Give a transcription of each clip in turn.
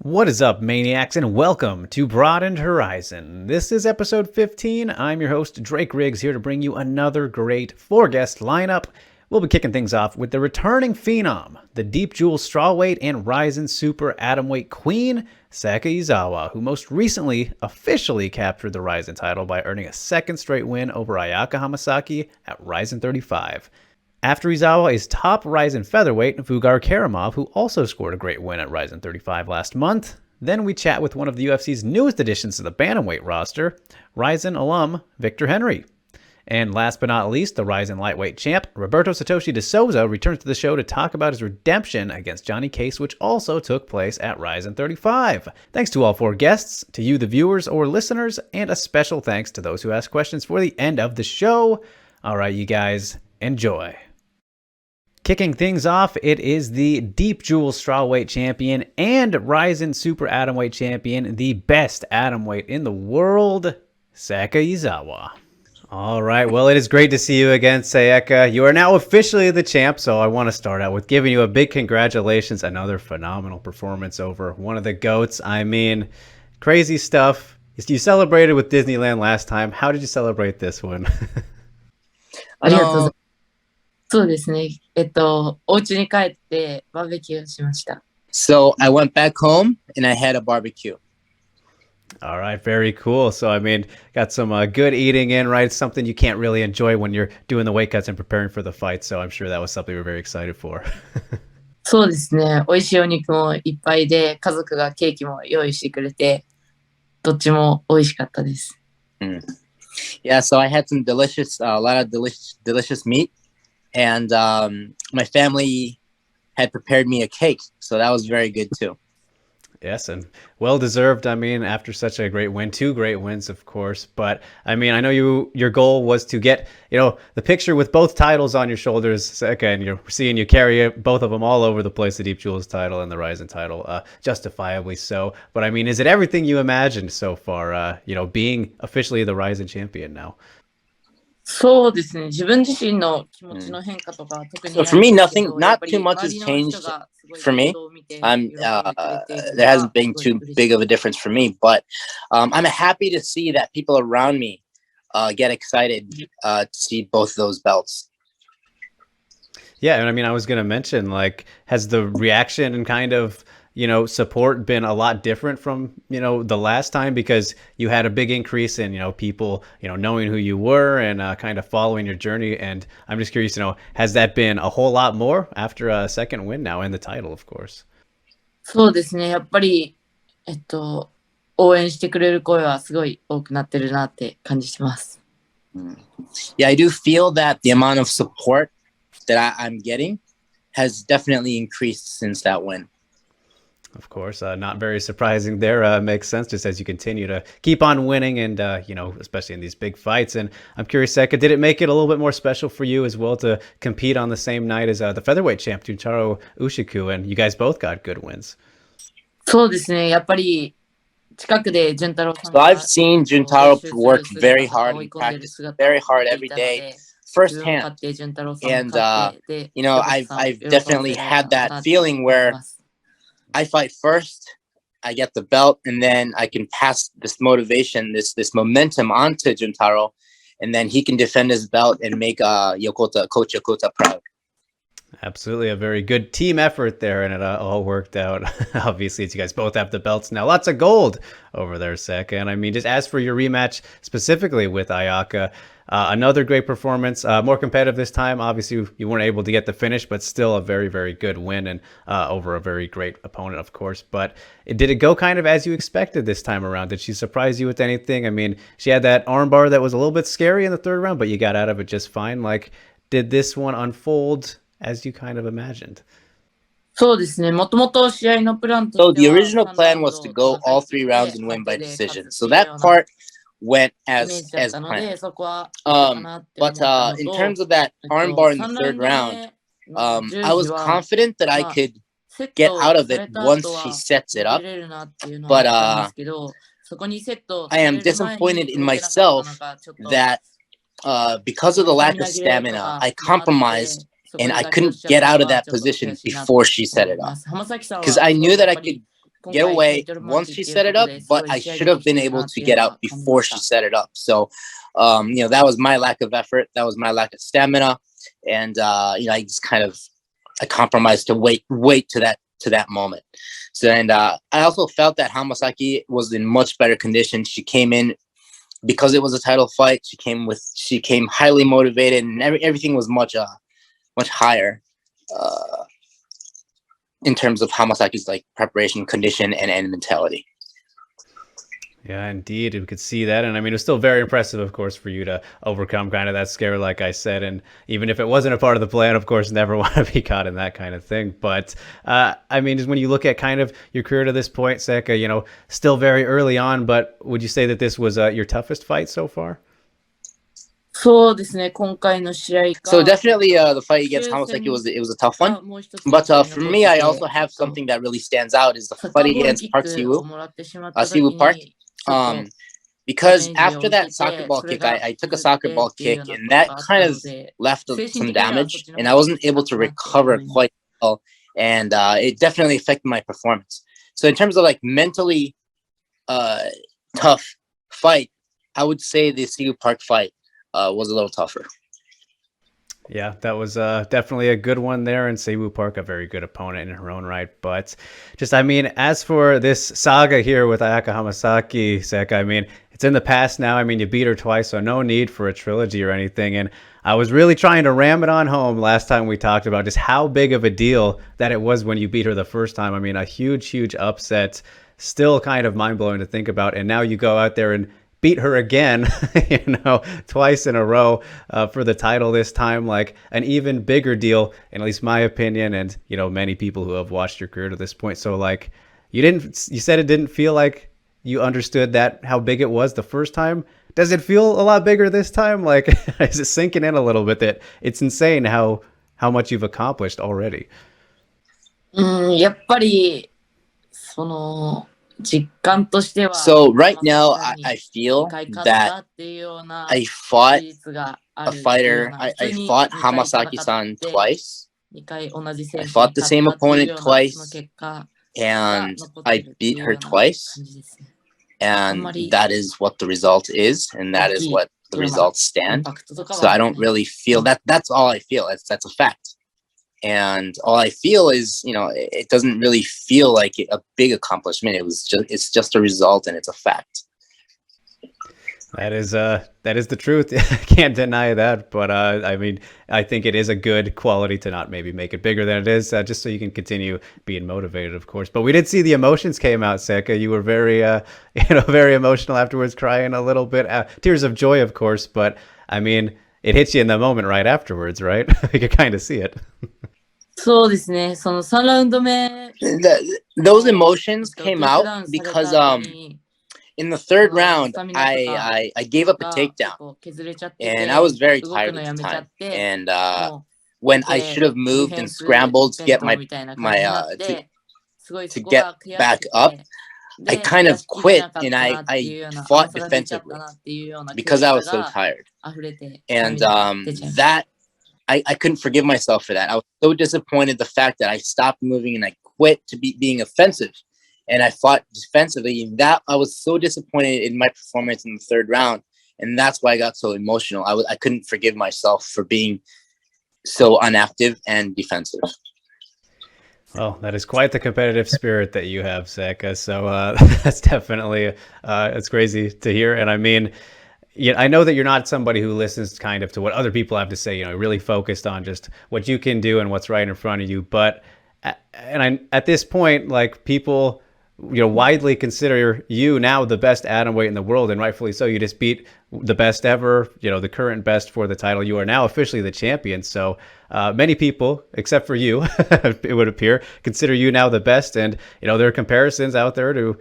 What is up, maniacs, and welcome to Broadened Horizon. This is episode 15. I'm your host, Drake Riggs, here to bring you another great four-guest lineup. We'll be kicking things off with the returning phenom, the Deep Jewel Strawweight and RIZIN Super Atomweight Queen, Seika Izawa, who most recently officially captured the RIZIN title by earning a second straight win over Ayaka Hamasaki at RIZIN 35. After Izawa is top RIZIN featherweight Vugar Karamov, who also scored a great win at RIZIN 35 last month. Then we chat with one of the UFC's newest additions to the bantamweight roster, RIZIN alum Victor Henry. And last but not least, the RIZIN lightweight champ, Roberto Satoshi de Souza, returns to the show to talk about his redemption against Johnny Case, which also took place at RIZIN 35. Thanks to all four guests, to you the viewers or listeners, and a special thanks to those who asked questions for the end of the show. All right, you guys, enjoy. Kicking things off, it is the Deep Jewel Strawweight champion and RIZIN Super Atomweight champion, the best atomweight in the world, Seika Izawa. All right, well, it is great to see you again, Seika. You are now officially the champ, so I want to start out with giving you a big congratulations. Another phenomenal performance over one of the GOATs. I mean, crazy stuff. You celebrated with Disneyland last time. How did you celebrate this one? ありがとうございます。そうですね。お家に帰ってバーベキューしました。So I went back home and I had a barbecue. All right, very cool. So, I mean, got some good eating in, right? Something you can't really enjoy when you're doing the weight cuts and preparing for the fight. So I'm sure that was something we're very excited for. そうですね。美味しいお肉もいっぱいで、家族がケーキも用意してくれて、どっちも美味しかったです。Yeah, so I had some a lot of delicious meat, and my family had prepared me a cake, so that was very good too. Yes, and well-deserved, I mean, after such a great win. Two great wins, of course. But, I mean, I know your goal was to get, the picture with both titles on your shoulders, Seika, and you're seeing you carry both of them all over the place, the Deep Jewels title and the RIZIN title, justifiably so. But, I mean, is it everything you imagined so far, being officially the RIZIN champion now? そうですね。自分自身の気持ちの変化とか特に So for me, not too much has changed for me. There hasn't been too big of a difference for me, but I'm happy to see that people around me get excited to see both those belts. Yeah, and I mean, I was going to mention, like, has the reaction and kind of support been a lot different from, the last time, because you had a big increase in, people, knowing who you were and kind of following your journey. And I'm just curious to know, has that been a whole lot more after a second win now and the title, of course? そうですね。やっぱり、応援してくれる声はすごい多くなってるなって感じします。Yeah, I do feel that the amount of support that I'm getting has definitely increased since that win. Of course, not very surprising there. Makes sense just as you continue to keep on winning and, especially in these big fights. And I'm curious, Seika, did it make it a little bit more special for you as well to compete on the same night as the featherweight champ, Juntaro Ushiku, and you guys both got good wins? そうですね。やっぱり近くでジュンタロウさん So I've seen Juntaro work very hard and practice very hard every day firsthand. And, I've definitely had that feeling where I fight first, I get the belt, and then I can pass this motivation, this momentum onto Juntaro, and then he can defend his belt and make Coach Yokota proud. Absolutely, a very good team effort there, and it all worked out. Obviously, you guys both have the belts now. Lots of gold over there, Seika. And I mean, just as for your rematch specifically with Ayaka, another great performance, more competitive this time. Obviously, you weren't able to get the finish, but still a very, very good win and over a very great opponent, of course. But did it go kind of as you expected this time around? Did she surprise you with anything? I mean, she had that armbar that was a little bit scary in the third round, but you got out of it just fine. Like, did this one unfold as you kind of imagined? そうですね。もともと試合のプランとしては So the original plan was to go all 3 rounds and win by decision. So that part went as planned. But in terms of that armbar in the third round, I was confident that I could get out of it once she sets it up. But I am disappointed in myself that because of the lack of stamina, I compromised and I couldn't get out of that position before she set it up. Because I knew that I could get away once she set it up, but I should have been able to get out before she set it up. So, that was my lack of effort. That was my lack of stamina. And, I just kind of, I compromised to wait to that moment. So, and I also felt that Hamasaki was in much better condition. She came in because it was a title fight. She came highly motivated, and everything was much higher in terms of Hamasaki's like preparation, condition, and mentality. Yeah, indeed. We could see that. And I mean, it was still very impressive, of course, for you to overcome kind of that scare, like I said. And even if it wasn't a part of the plan, of course, never want to be caught in that kind of thing. But I mean, just when you look at kind of your career to this point, Seika, still very early on, but would you say that this was your toughest fight so far? So definitely the fight against Hamasaki was a tough one. But for me, I also have something that really stands out is the fight against Park Siwoo Park. Because after that soccer ball kick, I took a soccer ball kick, and that kind of left some damage, and I wasn't able to recover quite well, and it definitely affected my performance. So in terms of like mentally tough fight, I would say the Siwoo Park fight was a little tougher. Yeah, that was definitely a good one there, and Siwoo Park, a very good opponent in her own right. But just, I mean, as for this saga here with Ayaka Hamasaki, Seika, I mean, it's in the past now. I mean, you beat her twice, so no need for a trilogy or anything. And I was really trying to ram it on home last time we talked about just how big of a deal that it was when you beat her the first time. I mean, a huge, huge upset, still kind of mind-blowing to think about. And now you go out there and beat her again, twice in a row for the title this time, like an even bigger deal, in at least my opinion, and, many people who have watched your career to this point. So like, you said it didn't feel like you understood how big it was the first time. Does it feel a lot bigger this time? Like, is it sinking in a little bit that it's insane how much you've accomplished already? やっぱり、So right now, I feel that I fought a fighter. I fought Hamasaki-san twice. I fought the same opponent twice, and I beat her twice. And that is what the result is, and that is what the results stand. So I don't really feel that. That's all I feel. That's a fact. And all I feel is, it doesn't really feel like a big accomplishment. It's just a result, and it's a fact. That is the truth. I can't deny that. But I mean, I think it is a good quality to not maybe make it bigger than it is, just so you can continue being motivated, of course. But we did see the emotions came out, Seika. You were very, very emotional afterwards, crying a little bit, tears of joy, of course. But I mean, it hits you in the moment right afterwards, right? You can kind of see it. そうですね。その3ラウンド目。Those emotions came out because in the third round I gave up a takedown, and I was very tired at the time. And when I should have moved and scrambled to get to get back up, I kind of quit, and I fought defensively because I was so tired. And that I couldn't forgive myself for that. I was so disappointed the fact that I stopped moving and I quit to being offensive, and I fought defensively. That I was so disappointed in my performance in the third round, and that's why I got so emotional. I couldn't forgive myself for being so inactive and defensive. Well, that is quite the competitive spirit that you have, Seika. So that's definitely it's crazy to hear. And I mean, I know that you're not somebody who listens kind of to what other people have to say, really focused on just what you can do and what's right in front of you. But at this point, like, people, widely consider you now the best atomweight in the world, and rightfully so. You just beat the best ever, the current best for the title. You are now officially the champion. So many people, except for you, it would appear, consider you now the best. And, there are comparisons out there to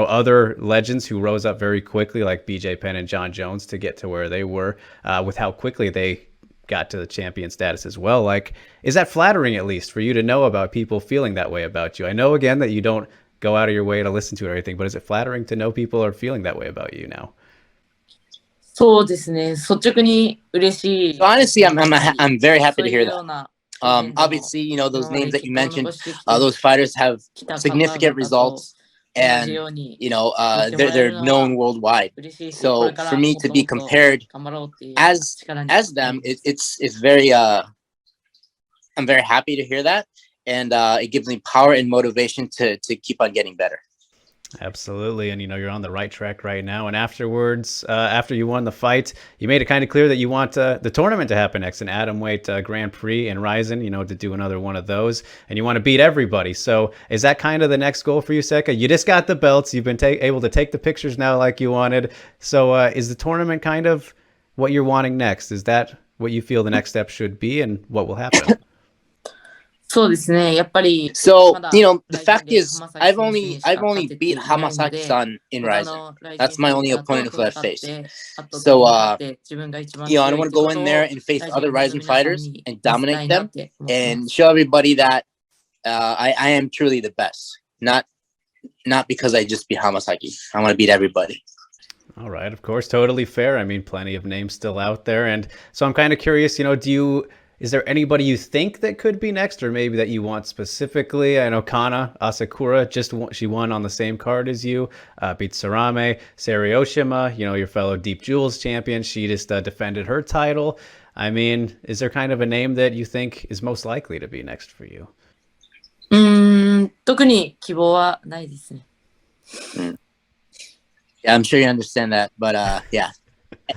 other legends who rose up very quickly, like BJ Penn and John Jones, to get to where they were, with how quickly they got to the champion status as well. Like, is that flattering, at least, for you to know about people feeling that way about you? I know, again, that you don't go out of your way to listen to it or anything, but is it flattering to know people are feeling that way about you now? そうですね。率直に嬉しい。So honestly, I'm very happy to hear that. Obviously, those names that you mentioned, those fighters have significant results. and they're known worldwide. So for me to be compared as them, it's very I'm very happy to hear that, and it gives me power and motivation to keep on getting better. Absolutely. And, you're on the right track right now. And afterwards, after you won the fight, you made it kind of clear that you want the tournament to happen next, an atomweight Grand Prix in RIZIN, to do another one of those. And you want to beat everybody. So is that kind of the next goal for you, Seika? You just got the belts. You've been able to take the pictures now like you wanted. So is the tournament kind of what you're wanting next? Is that what you feel the next step should be, and what will happen? So, the fact is, I've only beat Hamasaki-san in RIZIN. That's my only opponent who I've faced. So, I don't want to go in there and face other RIZIN fighters and dominate them and show everybody that I am truly the best. Not because I just beat Hamasaki. I want to beat everybody. All right, of course, totally fair. I mean, plenty of names still out there, and so I'm kind of curious. Is there anybody you think that could be next, or maybe that you want specifically? I know Kana Asakura she won on the same card as you, beat Sarame. Sarioshima, your fellow Deep Jewels champion, she just defended her title. I mean, is there kind of a name that you think is most likely to be next for you? 特に希望はないですね。Yeah, I'm sure you understand that, but yeah,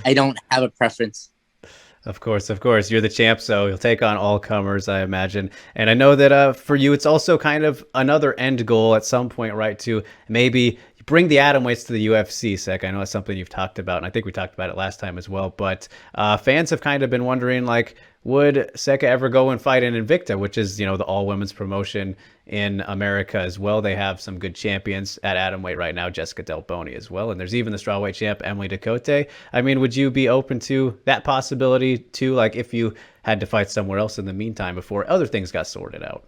I don't have a preference. Of course. You're the champ, so you'll take on all comers, I imagine. And I know that for you, it's also kind of another end goal at some point, right, to maybe bring the atomweights to the UFC, Sek. I know it's something you've talked about, and I think we talked about it last time as well. But fans have kind of been wondering, would Seika ever go and fight in Invicta, which is, the all-women's promotion in America as well. They have some good champions at atomweight right now, Jessica Del Boni as well. And there's even the strawweight champ, Emily Ducote. I mean, would you be open to that possibility too, if you had to fight somewhere else in the meantime before other things got sorted out?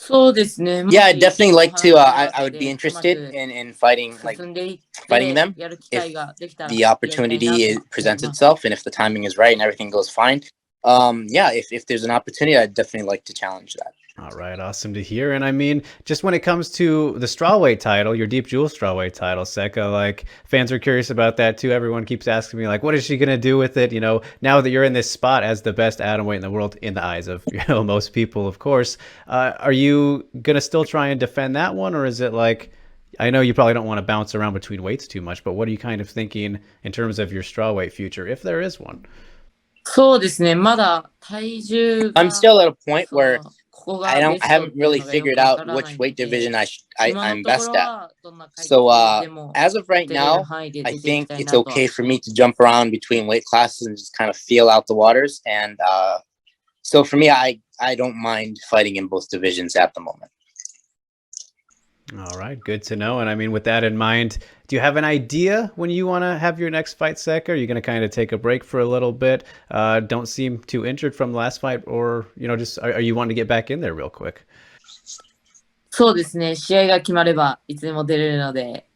Yeah, I'd definitely like to. I would be interested in fighting them if the opportunity presents itself and if the timing is right and everything goes fine. Yeah, if there's an opportunity, I'd definitely like to challenge that. All right, awesome to hear. And I mean, just when it comes to the strawweight title, your Deep Jewel strawweight title, Seika, fans are curious about that too. Everyone keeps asking me, what is she going to do with it? Now that you're in this spot as the best atomweight in the world, in the eyes of, most people, of course, are you going to still try and defend that one? Or is it I know you probably don't want to bounce around between weights too much, but what are you kind of thinking in terms of your strawweight future, if there is one? I'm still at a point where I haven't really figured out which weight division I'm best at. So as of right now, I think it's okay for me to jump around between weight classes and just kind of feel out the waters. And so for me, I don't mind fighting in both divisions at the moment. All right, good to know. And I mean, with that in mind, do you have an idea when you want to have your next fight, Seika? Are you going to kind of take a break for a little bit? Don't seem too injured from the last fight, or just are you wanting to get back in there real quick? そうですね。試合が決まればいつでも出れるので、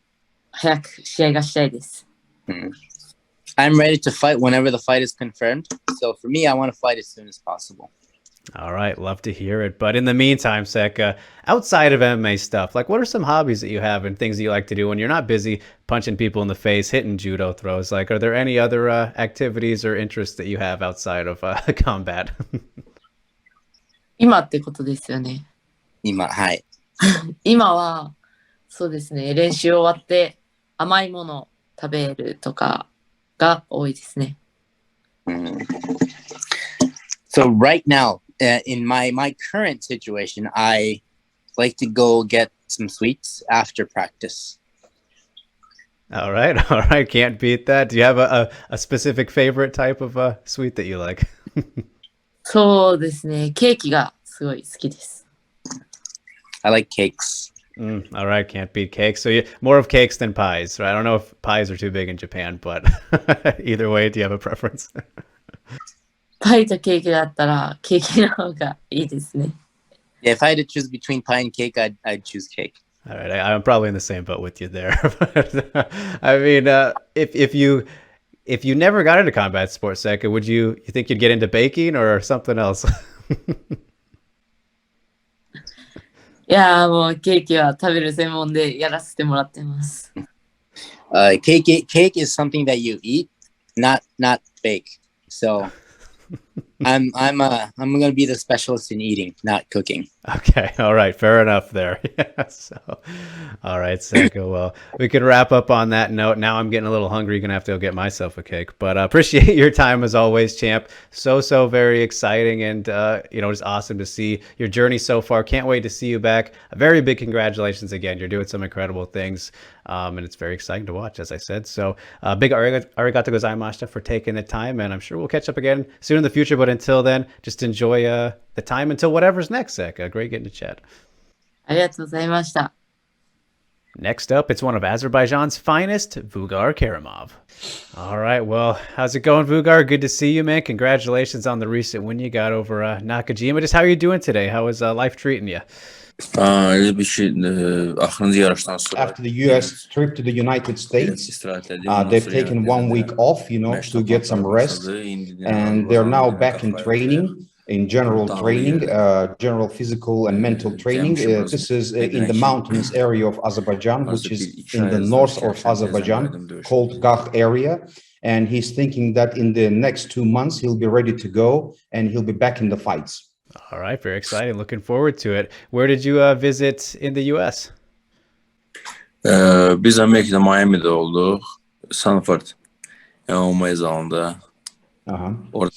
早く試合がしたいです。I'm ready to fight whenever the fight is confirmed. So for me, I want to fight as soon as possible. All right, love to hear it. But in the meantime, Seika, outside of MMA stuff, what are some hobbies that you have and things that you like to do when you're not busy punching people in the face, hitting judo throws? Are there any other activities or interests that you have outside of combat? 今ってことですよね。今、はい。今は、そうですね。練習終わって甘いもの食べるとかが多いですね。So right now, in my current situation, I like to go get some sweets after practice. All right. Can't beat that. Do you have a specific favorite type of sweet that you like? そうですね。ケーキがすごい好きです。I like cakes. All right, can't beat cakes. So more of cakes than pies, right? I don't know if pies are too big in Japan, but either way, do you have a preference? パイとケーキだったらケーキの方がいいですね。Yeah, if I had to choose between pie and cake, I'd choose cake. All right, I'm probably in the same boat with you there. But, I mean, if you never got into combat sports, Seika, would you think you'd get into baking or something else? いやーもうケーキは食べる専門でやらせてもらってます。Cake is something that you eat, not bake. So I'm gonna be the specialist in eating, not cooking. Okay, all right, fair enough there. Yeah, so, all right, Seika. Well, we can wrap up on that note. Now I'm getting a little hungry. Gonna have to go get myself a cake. But appreciate your time as always, champ. So very exciting, and just awesome to see your journey so far. Can't wait to see you back. A very big congratulations again. You're doing some incredible things, and it's very exciting to watch, as I said. So big arigato gozaimashita for taking the time, and I'm sure we'll catch up again soon in the future. But until then, just enjoy the time until whatever's next, Seika. Great getting to chat. ありがとうございました。Next up, it's one of Azerbaijan's finest, Vugar Karamov. All right, well, how's it going, Vugar? Good to see you, man. Congratulations on the recent win you got over Nakajima. Just how are you doing today? How is life treating you? After the US trip to the United States, they've taken 1 week off, to get some rest, and they're now back in training, in general training, general physical and mental training. This is in the mountainous area of Azerbaijan, which is in the north of Azerbaijan, called Gah area. And he's thinking that in the next 2 months, he'll be ready to go and he'll be back in the fights. All right, very exciting. Looking forward to it. Where did you visit in the U.S.? Biz Amerika'da Miami'de olduk. Sanford Mayıs alanda. Orada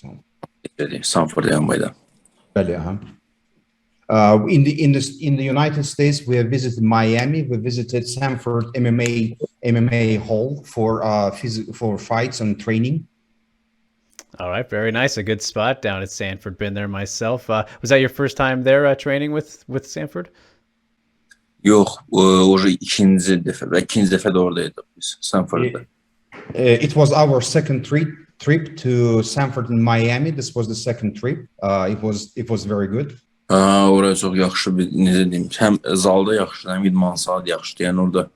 Sanford Mayıs'da. In the United States, we have visited Miami. We visited Sanford MMA Hall for fights and training. All right, very nice. A good spot down at Sanford. Been there myself. Was that your first time there training with Sanford? Yok, уже ikinci defa da oradaydık biz Sanford'da. It was our second trip to Sanford in Miami. This was the second trip. It was very good. Oraya çox yaxşı bir necə deyim, həm zalda yaxşı, həm idmansa da yaxşıdır. Yəni orada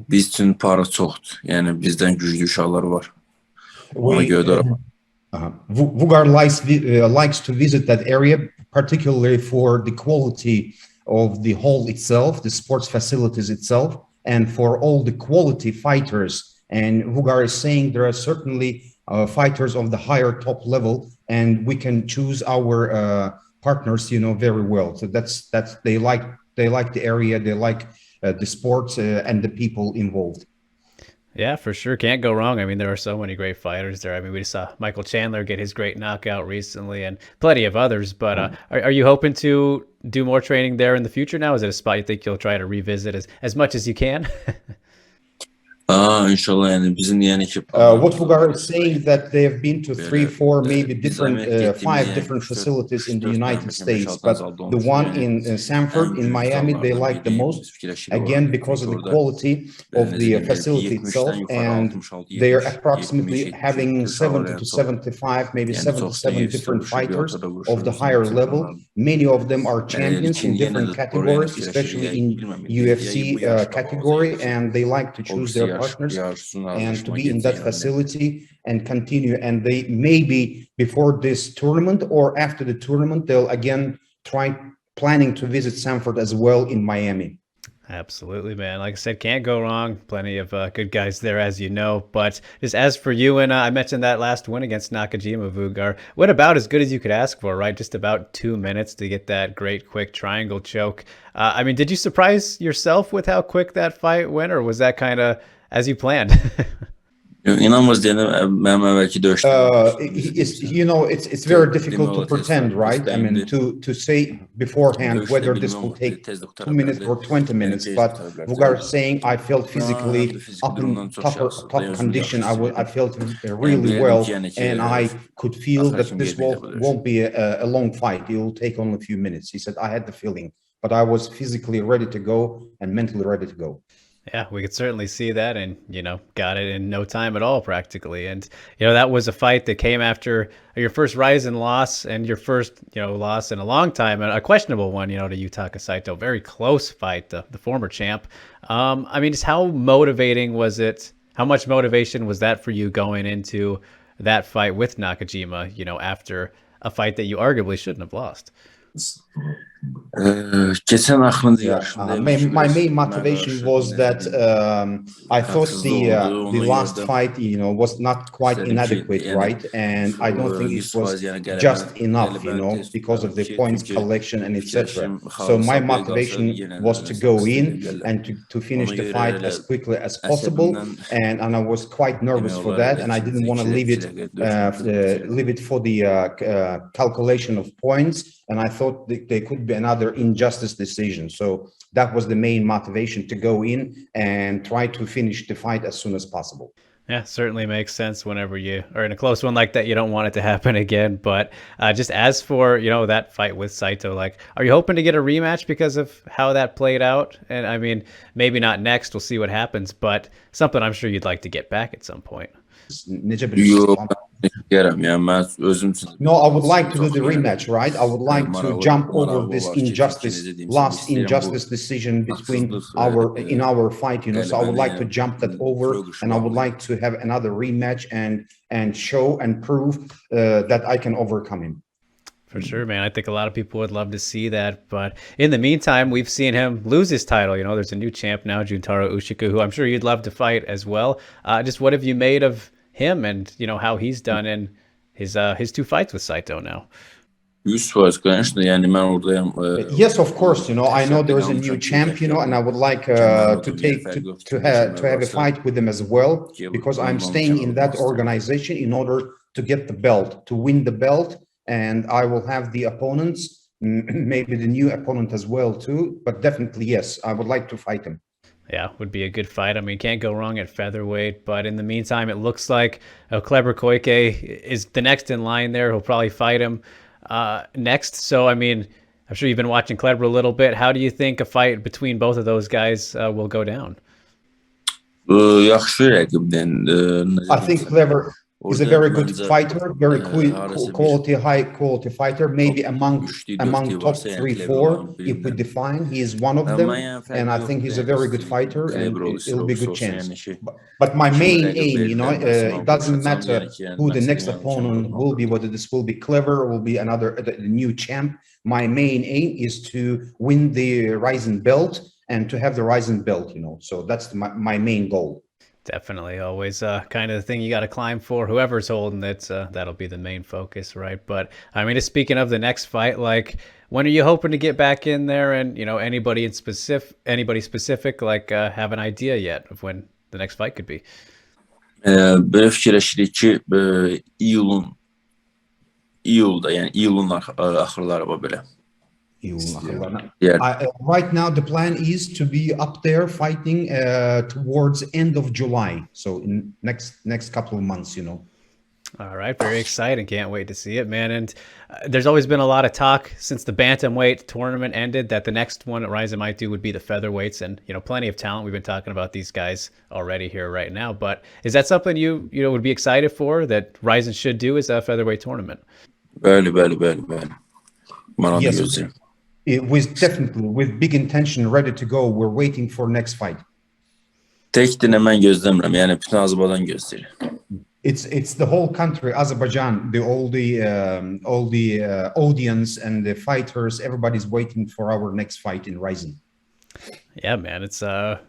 biz üçün para çoxdur. Yəni bizdən güclü uşaqlar var. Ona görə də Vugar likes to visit that area, particularly for the quality of the hall itself, the sports facilities itself, and for all the quality fighters. And Vugar is saying there are certainly fighters of the higher top level, and we can choose our partners, very well. So that's they like the area, they like the sports and the people involved. Yeah, for sure. Can't go wrong. I mean, there are so many great fighters there. I mean, we just saw Michael Chandler get his great knockout recently and plenty of others. But are you hoping to do more training there in the future now? Is it a spot you think you'll try to revisit as much as you can? İnşallah yani bizim yani ki what Vugar is saying that they have been to 3, 4, maybe different 5 different facilities in the United States, but the one in Sanford in Miami they like the most, again because of the quality of the facility itself, and they're approximately having 70 to 75, maybe 77 different fighters of the higher level. Many of them are champions in different categories, especially in UFC category, and they like to choose their partners and to be in that facility and continue. And they maybe before this tournament or after the tournament, they'll again planning to visit Sanford as well in Miami. Absolutely, man. Like I said, can't go wrong. Plenty of good guys there, as you know. But just as for you, and I mentioned that last win against Nakajima, Vugar, what about as good as you could ask for, right? Just about 2 minutes to get that great quick triangle choke. I mean, did you surprise yourself with how quick that fight went, or was that kind of as you planned? İnanmaz diyelim ben belki dövüştüm. It's very difficult to pretend, right? I mean, to say beforehand whether this will take 2 minutes or 20 minutes. But Vugar is saying I felt physically up in top condition. I felt really well, and I could feel that this won't be a long fight. It will take only a few minutes. He said I had the feeling, but I was physically ready to go and mentally ready to go. Yeah, we could certainly see that, and got it in no time at all practically. And that was a fight that came after your first RIZIN loss and your first loss in a long time, and a questionable one, to Yutaka Saito. Very close fight, the former champ. I mean, just how motivating was it? How much motivation was that for you going into that fight with Nakajima? After a fight that you arguably shouldn't have lost. Geçen aklında Yeah, my main motivation was that I thought the last fight, was not quite inadequate, right? And I don't think it was just enough, because of the points collection and etc. So my motivation was to go in and to finish the fight as quickly as possible, and I was quite nervous for that, and I didn't want to leave it for the calculation of points, and I thought there could be another injustice decision. So that was the main motivation, to go in and try to finish the fight as soon as possible. Yeah, certainly makes sense. Whenever you are in a close one like that, you don't want it to happen again. But just as for, that fight with Saito, like, are you hoping to get a rematch because of how that played out? And I mean, maybe not next, we'll see what happens, but something I'm sure you'd like to get back at some point. No, I would like to do the rematch, right? I would like to jump over this last injustice decision in our fight, So I would like to jump that over, and I would like to have another rematch and show and prove that I can overcome him. For sure, man. I think a lot of people would love to see that. But in the meantime, we've seen him lose his title. There's a new champ now, Juntaro Ushiku, who I'm sure you'd love to fight as well. Just what have you made of him, and how he's done in his 2 fights with Saito now? Yes, of course. I know there's a new champ, and I would like to have a fight with him as well, because I'm staying in that organization in order to get the belt, to win the belt, and I will have the opponents, maybe the new opponent as well too. But definitely, yes, I would like to fight him. Yeah, would be a good fight. I mean, can't go wrong at featherweight. But in the meantime, it looks like Kleber Koike is the next in line there. He'll probably fight him next. So, I mean, I'm sure you've been watching Kleber a little bit. How do you think a fight between both of those guys will go down? I think Kleber is a very good fighter, very high quality fighter, maybe among top 3-4 if we define. He is one of them, and I think he's a very good fighter, and it'll be a good chance. But my main aim, it doesn't matter who the next opponent will be, whether this will be Kleber or will be the new champ. My main aim is to win the RIZIN belt and to have the RIZIN belt, so that's my main goal. Definitely, always kind of the thing you got to climb for. Whoever's holding it, that'll be the main focus, right? But I mean, just speaking of the next fight, like, when are you hoping to get back in there? And anybody specific, like, have an idea yet of when the next fight could be? Böyle fikirləşirik ki, iyulda, yəni iyulun axırları var belə. Right now, the plan is to be up there fighting towards end of July, so in next couple of months, All right, very exciting. Can't wait to see it, man. And there's always been a lot of talk since the bantamweight tournament ended that the next one that RIZIN might do would be the featherweights, and plenty of talent. We've been talking about these guys already here right now. But is that something you would be excited for, that RIZIN should do, as a featherweight tournament? Bəli. Yes. Definitely, with big intention, ready to go. We're waiting for next fight. Təkdən mən gözləmirəm, yəni bütün Azərbaycan gözləyir. It's the whole country, Azerbaijan, all the audience and the fighters. Everybody's waiting for our next fight in RIZIN. Yeah, man, it's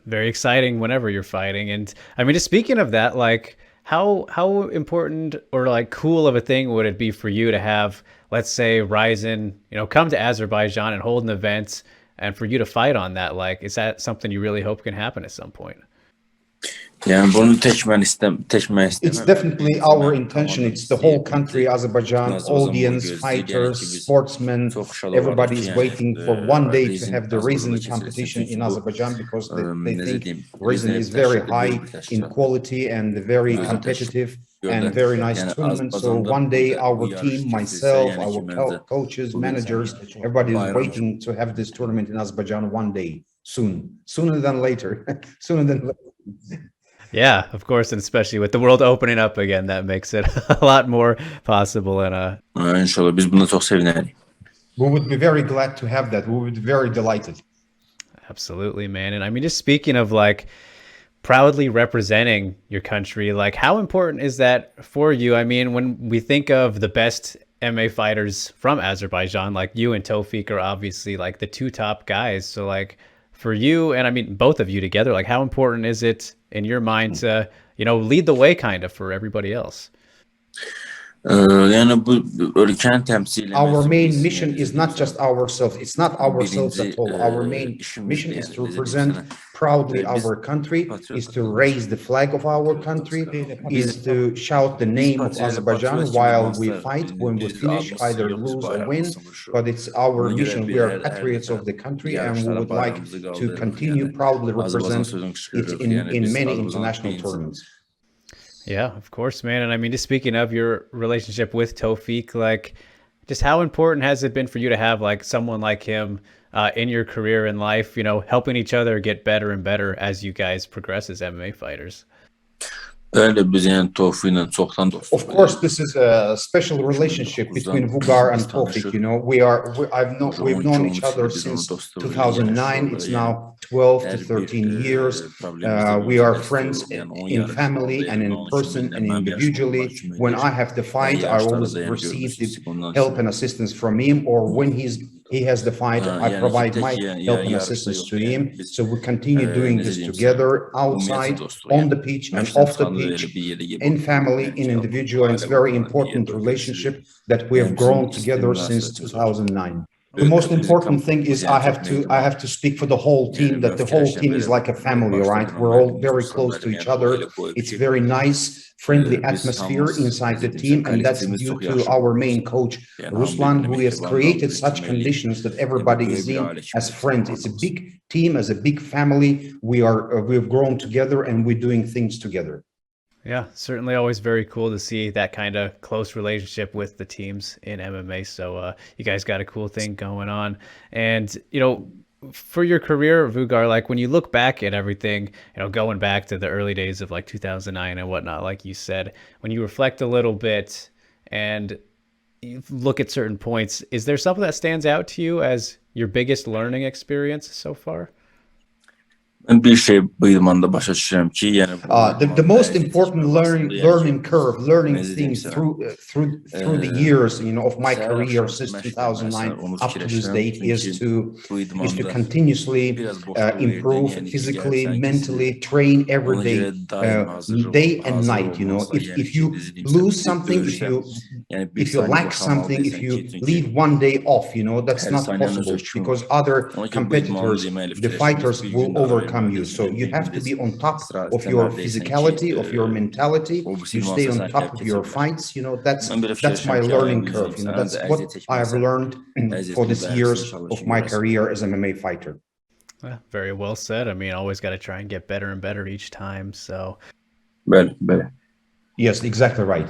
very exciting whenever you're fighting. And I mean, just speaking of that, like, how important or like cool of a thing would it be for you to have, let's say, RIZIN, come to Azerbaijan and hold an event, and for you to fight on that? Like, is that something you really hope can happen at some point? Yani bunu tek mən istəməm. It's definitely our intention. It's the whole country, Azerbaijan, audience, fighters, sportsmen. Everybody is waiting for one day to have the RIZIN competition in Azerbaijan, because they think RIZIN is very high in quality and very competitive and very nice tournament. So one day our team, myself, our coaches, managers, everybody is waiting to have this tournament in Azerbaijan one day, sooner than later, sooner than later. Yeah, of course, and especially with the world opening up again, that makes it a lot more possible. And İnşallah biz buna çok seviniriz. We would be very glad to have that. We would be very delighted. Absolutely, man. And I mean, just speaking of like proudly representing your country, like, how important is that for you? I mean, when we think of the best MMA fighters from Azerbaijan, like you and Tofik are obviously like the two top guys. So like for you, and I mean both of you together, like how important is it in your mind to, you know, lead the way kind of for everybody else? Yani bu ülkenin temsil Our main mission is not just ourselves. It's not ourselves at all. Our main mission is to represent proudly our country, is to raise the flag of our country, is to shout the name of Azerbaijan while we fight. When we finish, either lose or win, but it's our mission. We are patriots of the country, and we would like to continue proudly represent it in many international tournaments. Yeah, of course, man. And I mean, just speaking of your relationship with Tofik, like, just how important has it been for you to have like someone like him in your career and life, you know, helping each other get better and better as you guys progress as MMA fighters? Of course, this is a special relationship between Vugar and Tofik. You know, we've known each other since 2009. It's now 12 to 13 years. We are friends in family and in person and individually. When I have to fight, I always receive the help and assistance from him, or when he has the fight, I provide my help and assistance to him. So we continue doing this together, outside, on the pitch and off the pitch, in family, in individual. And it's a very important relationship that we have grown together since 2009. The most important thing is I have to speak for the whole team, that the whole team is like a family, right? We're all very close to each other. It's very nice, friendly atmosphere inside the team, and that's due to our main coach, Ruslan, who has created such conditions that everybody is in as friends. It's a big team, as a big family. We've grown together and we're doing things together. Yeah, certainly always very cool to see that kind of close relationship with the teams in MMA. So you guys got a cool thing going on. And, you know, for your career, Vugar, like when you look back at everything, you know, going back to the early days of like 2009 and whatnot, like you said, when you reflect a little bit and you look at certain points, is there something that stands out to you as your biggest learning experience so far? The most important learning curve, learning things through the years, you know, of my career since 2009 up to this date is to continuously improve physically, mentally, train every day, day and night. You know, if you lose something, if you lack something, if you leave one day off, you know, that's not possible, because other competitors, the fighters, will overcome you. So you have to be on top of your physicality, of your mentality. You stay on top of your fights. You know, that's my learning curve. You know, that's what I've learned for these years of my career as an MMA fighter. Well, very well said. I mean, always got to try and get better and better each time. So, better. Yes, exactly right.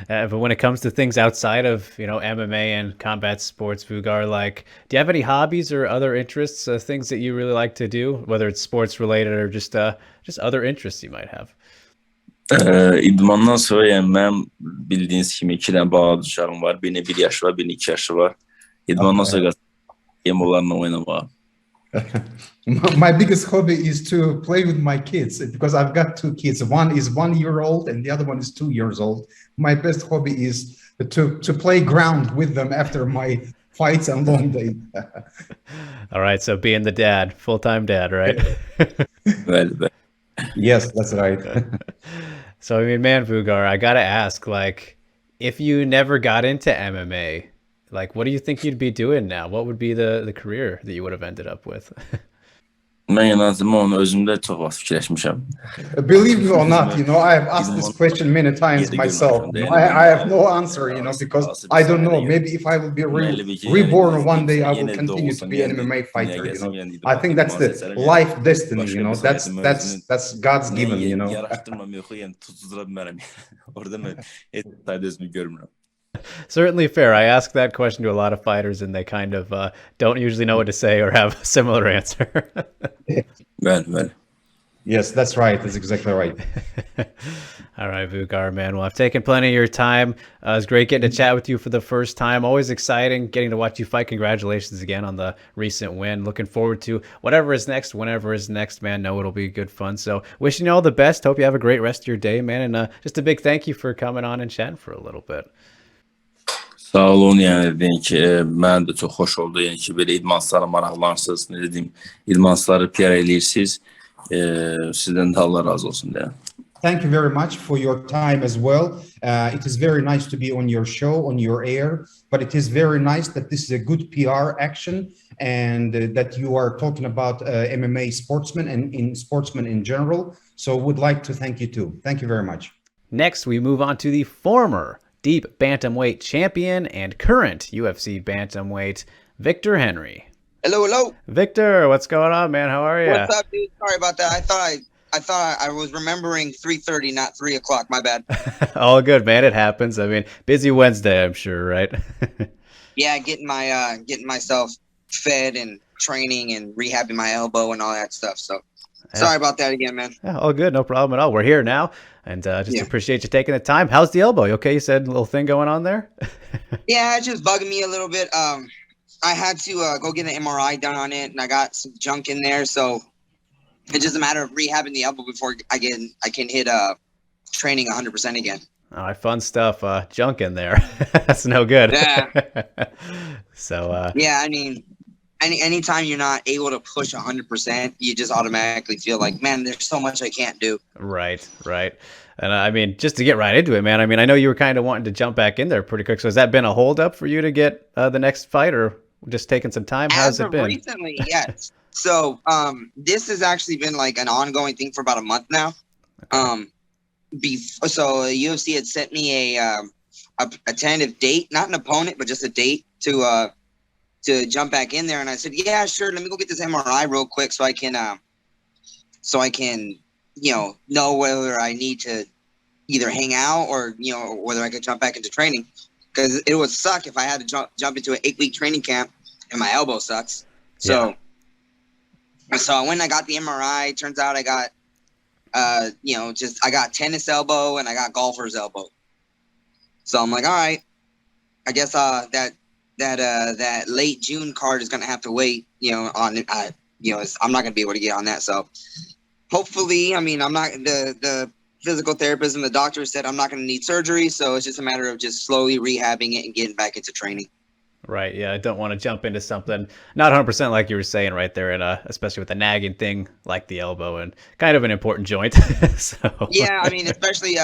But when it comes to things outside of, you know, MMA and combat sports, Vugar, like, do you have any hobbies or other interests, things that you really like to do, whether it's sports related or just other interests you might have? İdmandan sonra yani ben bildiğiniz gibi 2 tane bağlı uşağım var. Birine 1 yaşı var, birine 2 yaşı var. İdmandan sonra onlarla oynamaya. My biggest hobby is to play with my kids, because I've got 2 kids. One is 1 year old and the other one is 2 years old. My best hobby is to play ground with them after my fights and long day. All right, so being the dad, full-time dad, right? Well. Yes, that's right. So I mean, man, Vugar, I gotta ask, like, if you never got into MMA, like, what do you think you'd be doing now? What would be the career that you would have ended up with? Ben onu özümde çok az fikirleşmişim. Believe me or not, you know, I have asked this question many times myself. I have no answer, you know, because I don't know. Maybe if I will be reborn one day, I will continue to be an MMA fighter. You know, I think that's the life destiny. You know, that's God's given. You know. Certainly fair. I ask that question to a lot of fighters, and they kind of don't usually know what to say or have a similar answer. Well. Yes, that's right. That's exactly right. All right, Vugar, man. Well, I've taken plenty of your time. It was great getting to chat with you for the first time. Always exciting getting to watch you fight. Congratulations again on the recent win. Looking forward to whatever is next, whenever is next, man. Know it'll be good fun. So wishing you all the best. Hope you have a great rest of your day, man. And just a big thank you for coming on and chatting for a little bit. Sağ olun, yəni dediyim ki, mən də çox xoş oldu, yəni ki, belə idmanslara maraqlanırsınız, nə dedim, idmansları PR eləyirsiniz. Sizdən də Allah razı olsun deyə. Thank you very much for your time as well. It is very nice to be on your show, on your air, but it is very nice that this is a good PR action and that you are talking about MMA sportsmen and in sportsmen in general. So would like to thank you too. Thank you very much. Next, we move on to the former deep bantamweight champion and current UFC bantamweight, Victor Henry. Hello, hello. Victor, what's going on, man? How are you? What's up, dude? Sorry about that. I thought I was remembering 3:30, not 3 o'clock. My bad. All good, man. It happens. I mean, busy Wednesday, I'm sure, right? Yeah, getting myself fed and training and rehabbing my elbow and all that stuff. So sorry about that again, man. Yeah, all good. No problem at all. We're here now. And just appreciate you taking the time. How's the elbow? You okay? You said a little thing going on there? Yeah, it's just bugging me a little bit. I had to go get an MRI done on it, and I got some junk in there. So it's just a matter of rehabbing the elbow before I can hit training 100% again. All right, fun stuff. Junk in there. That's no good. Yeah. So yeah, I mean, anytime you're not able to push 100%, you just automatically feel like, man, there's so much I can't do. Right. And I mean, just to get right into it, man, I mean, I know you were kind of wanting to jump back in there pretty quick. So has that been a holdup for you to get the next fight, or just taking some time? How's it been? Recently, yes. So this has actually been like an ongoing thing for about a month now. Okay. So UFC had sent me a tentative date, not an opponent, but just a date to jump back in there, and I said, yeah, sure. Let me go get this MRI real quick so I can know whether I need to either hang out or whether I could jump back into training, because it would suck if I had to jump into an 8-week training camp and my elbow sucks. So I went and I got the MRI. Turns out I got I got tennis elbow and I got golfer's elbow. So I'm like, all right, I guess that late June card is gonna have to wait. I'm not gonna be able to get on that. So hopefully, I mean, I'm not the physical therapist and the doctor said I'm not gonna need surgery. So it's just a matter of just slowly rehabbing it and getting back into training. Right. Yeah. I don't want to jump into something not 100% like you were saying right there, and especially with the nagging thing like the elbow and kind of an important joint. So yeah, I mean, especially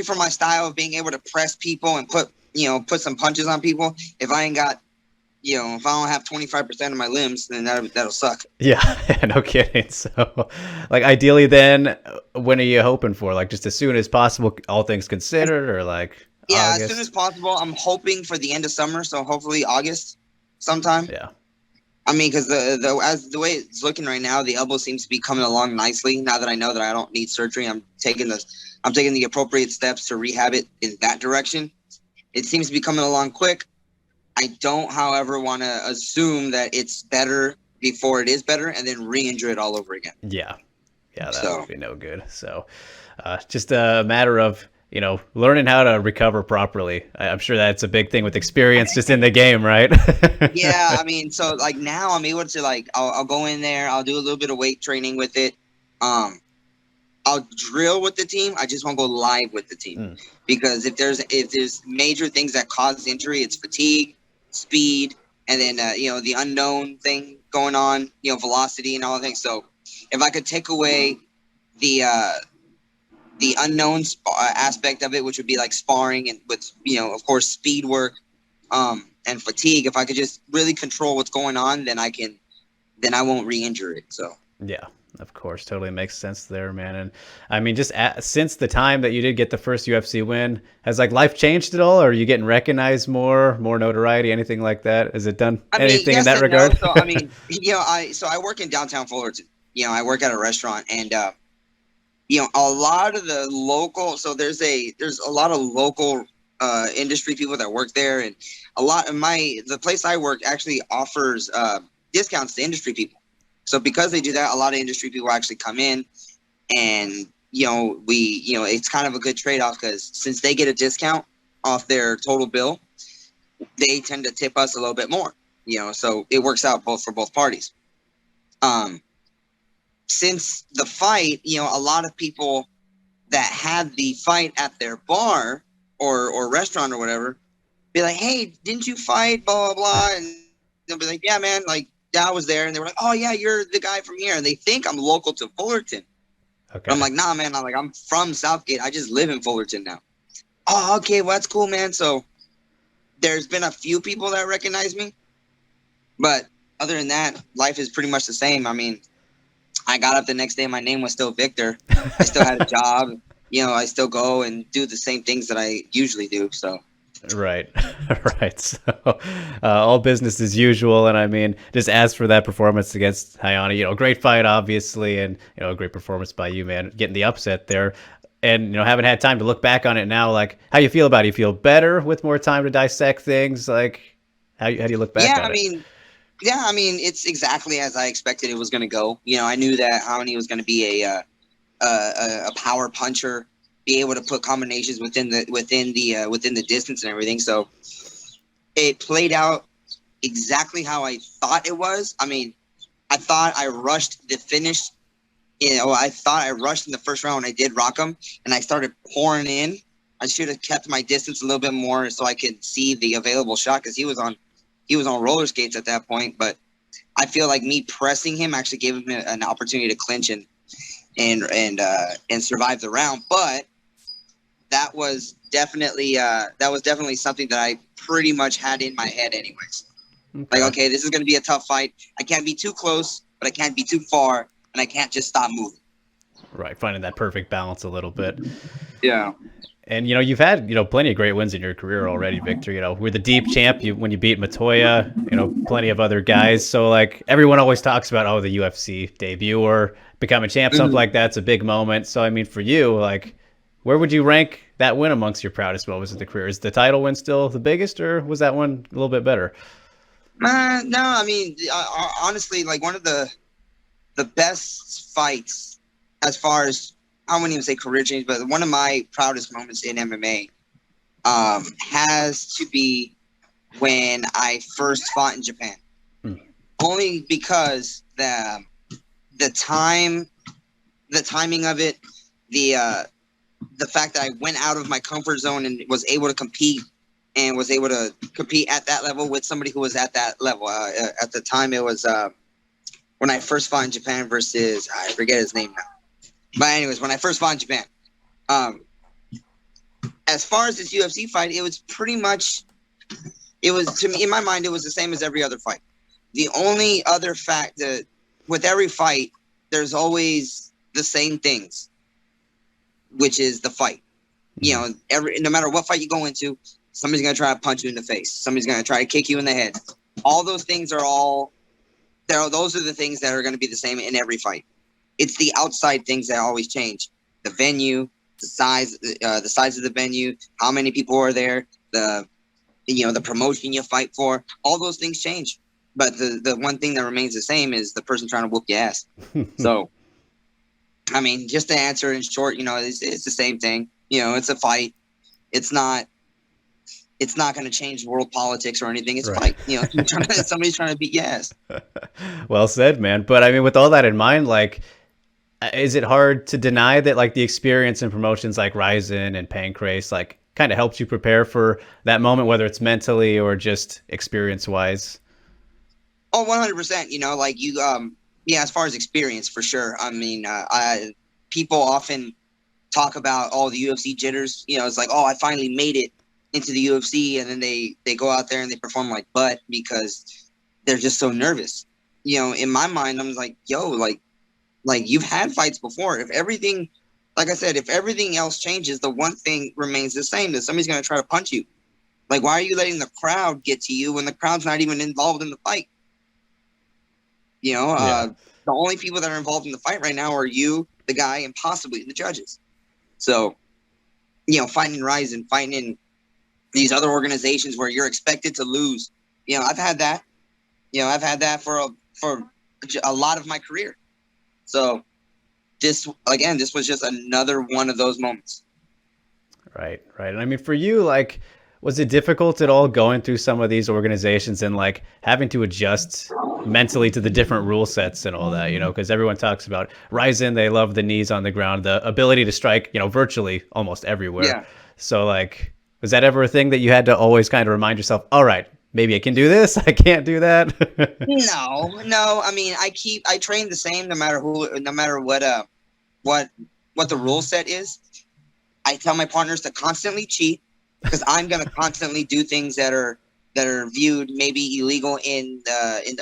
for my style of being able to press people and put some punches on people. If I ain't got, if I don't have 25% of my limbs, then that'll suck. Yeah, no kidding. So, like, ideally, then, when are you hoping for? Like, just as soon as possible, all things considered, or like? Yeah, August? As soon as possible. I'm hoping for the end of summer, so hopefully August sometime. Yeah. I mean, because the way it's looking right now, the elbow seems to be coming along nicely. Now that I know that I don't need surgery, I'm taking the appropriate steps to rehab it in that direction. It seems to be coming along quick. I don't, however, want to assume that it's better before it is better and then re-injure it all over again. Yeah, that would be no good. So, just a matter of learning how to recover properly. I'm sure that's a big thing with experience just in the game, right? Yeah, I mean, so like now I'm able to I'll go in there, I'll do a little bit of weight training with it. I'll drill with the team. I just won't go live with the team because if there's major things that cause injury, it's fatigue, speed, and then the unknown thing going on, velocity and all the things. So if I could take away the unknown aspect of it, which would be like sparring and with of course speed work and fatigue, if I could just really control what's going on, then I won't re-injure it. So yeah, of course, totally makes sense there, man. And I mean, just since the time that you did get the first UFC win, has like life changed at all? Or are you getting recognized more notoriety, anything like that? Has it done anything in that regard? No. So I mean, I work in downtown Fullerton. I work at a restaurant, and a lot of the local. So there's a lot of local industry people that work there, and a lot of the place I work actually offers discounts to industry people. So because they do that, a lot of industry people actually come in, and it's kind of a good trade-off because since they get a discount off their total bill, they tend to tip us a little bit more. So it works out for both parties. Since the fight, a lot of people that had the fight at their bar or restaurant or whatever be like, hey, didn't you fight, blah, blah, blah. And they'll be like, yeah, man, like, yeah, I was there. And they were like, oh, yeah, you're the guy from here. And they think I'm local to Fullerton. Okay. But I'm like, nah, man, I'm from Southgate. I just live in Fullerton now. Oh, okay, well, that's cool, man. So there's been a few people that recognize me. But other than that, life is pretty much the same. I mean, I got up the next day, my name was still Victor. I still had a job. I still go and do the same things that I usually do. So. Right. Right. So all business as usual. And I mean, just as for that performance against Hayana, great fight, obviously. And, a great performance by you, man, getting the upset there. And, haven't had time to look back on it now. Like, how you feel about it? You feel better with more time to dissect things? Like, how do you look back on it? I mean, it's exactly as I expected it was going to go. I knew that Hayani was going to be a power puncher, be able to put combinations within the distance and everything. So it played out exactly how I thought it was. I mean, I thought I rushed the finish. I thought I rushed in the first round when I did rock him, and I started pouring in. I should have kept my distance a little bit more so I could see the available shot, because he was on roller skates at that point. But I feel like me pressing him actually gave him an opportunity to clinch and survive the round. But that was definitely something that I pretty much had in my head anyways. Okay. Like, okay, this is going to be a tough fight. I can't be too close, but I can't be too far, and I can't just stop moving. Right, finding that perfect balance a little bit. Yeah. And, you've had, plenty of great wins in your career already, Victor. We're the deep champ when you beat Matoya, plenty of other guys. So, like, everyone always talks about, the UFC debut or becoming champ, something like that's a big moment. So, I mean, for you, like, where would you rank that win amongst your proudest moments of the career? Is the title win still the biggest, or was that one a little bit better? No, I mean, honestly, like, one of the best fights as far as, I wouldn't even say career change, but one of my proudest moments in MMA has to be when I first fought in Japan. Only because the timing of it, the fact that I went out of my comfort zone and was able to compete at that level with somebody who was at that level. At the time, it was when I first fought in Japan versus, I forget his name now. But anyways, when I first fought in Japan, as far as this UFC fight, it was pretty much, to me, in my mind, it was the same as every other fight. The only other fact that with every fight, there's always the same things, which is the fight. No matter what fight you go into, somebody's going to try to punch you in the face. Somebody's going to try to kick you in the head. All those things those are the things that are going to be the same in every fight. It's the outside things that always change. The venue, the size of the venue, how many people are there, the promotion you fight for, all those things change. But the one thing that remains the same is the person trying to whoop your ass. So, I mean, just to answer in short, it's the same thing. It's a fight. It's not going to change world politics or anything. It's right. Fight. Somebody's trying to beat your ass. Well said, man. But I mean, with all that in mind, like, is it hard to deny that, like, the experience in promotions like RIZIN and Pancrase, like, kind of helps you prepare for that moment, whether it's mentally or just experience-wise? Oh, 100%. Like, you, as far as experience, for sure. I mean, people often talk about all the UFC jitters. It's like, oh, I finally made it into the UFC, and then they go out there and they perform like butt because they're just so nervous. In my mind, I'm like, yo, like you've had fights before. If everything, like I said, if everything else changes, the one thing remains the same, that somebody's going to try to punch you. Like, why are you letting the crowd get to you when the crowd's not even involved in the fight? The only people that are involved in the fight right now are you, the guy, and possibly the judges. So, fighting in RIZIN, fighting in these other organizations where you're expected to lose. I've had that. I've had that for a lot of my career. So this was just another one of those moments. Right. And I mean, for you, like, was it difficult at all going through some of these organizations and, like, having to adjust mentally to the different rule sets and all that, because everyone talks about RIZIN, they love the knees on the ground, the ability to strike, virtually almost everywhere. Yeah. So, like, Was that ever a thing that you had to always kind of remind yourself, all right, maybe I can do this, I can't do that? No. I mean, I train the same no matter what the rule set is. I tell my partners to constantly cheat because I'm gonna constantly do things that are viewed maybe illegal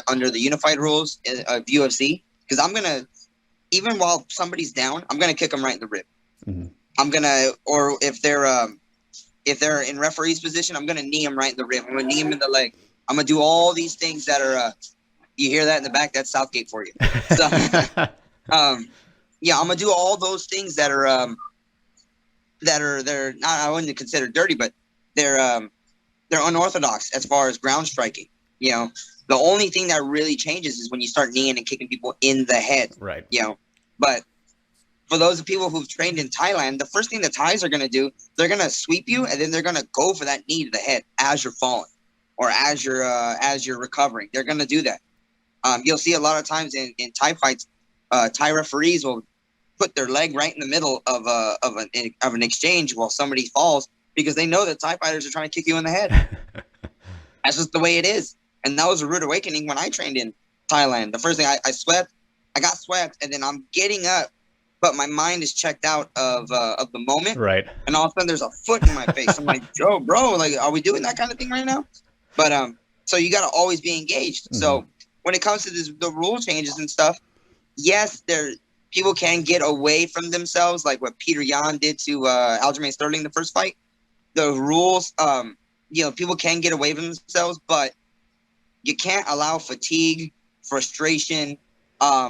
under the unified rules of UFC. Because I'm gonna, even while somebody's down, I'm gonna kick them right in the rib. Mm-hmm. I'm gonna, or if they're in referee's position, I'm gonna knee them right in the rib. I'm gonna knee them in the leg. I'm gonna do all these things that are. You hear that in the back? That's Southgate for you. So, yeah, I'm gonna do all those things that are they're not. I wouldn't consider dirty, but they're unorthodox as far as ground striking. You know, the only thing that really changes is when you start kneeing and kicking people in the head. Right. You know, but for those people who've trained in Thailand, the first thing the Thais are going to do, they're going to sweep you, and then they're going to go for that knee to the head as you're falling or as you're recovering. They're going to do that. You'll see a lot of times in Thai fights, Thai referees will put their leg right in the middle of an exchange while somebody falls because they know that Thai fighters are trying to kick you in the head. That's just the way it is. And that was a rude awakening when I trained in Thailand. The first thing I got swept, and then I'm getting up, but my mind is checked out of the moment. Right. And all of a sudden there's a foot in my face. I'm like, Joe, bro, like, are we doing that kind of thing right now? But so you got to always be engaged. Mm-hmm. So when it comes to the rule changes and stuff, yes, people can get away from themselves, like what Peter Yan did to Aljamain Sterling the first fight. The rules, people can get away from themselves, but you can't allow fatigue, frustration, or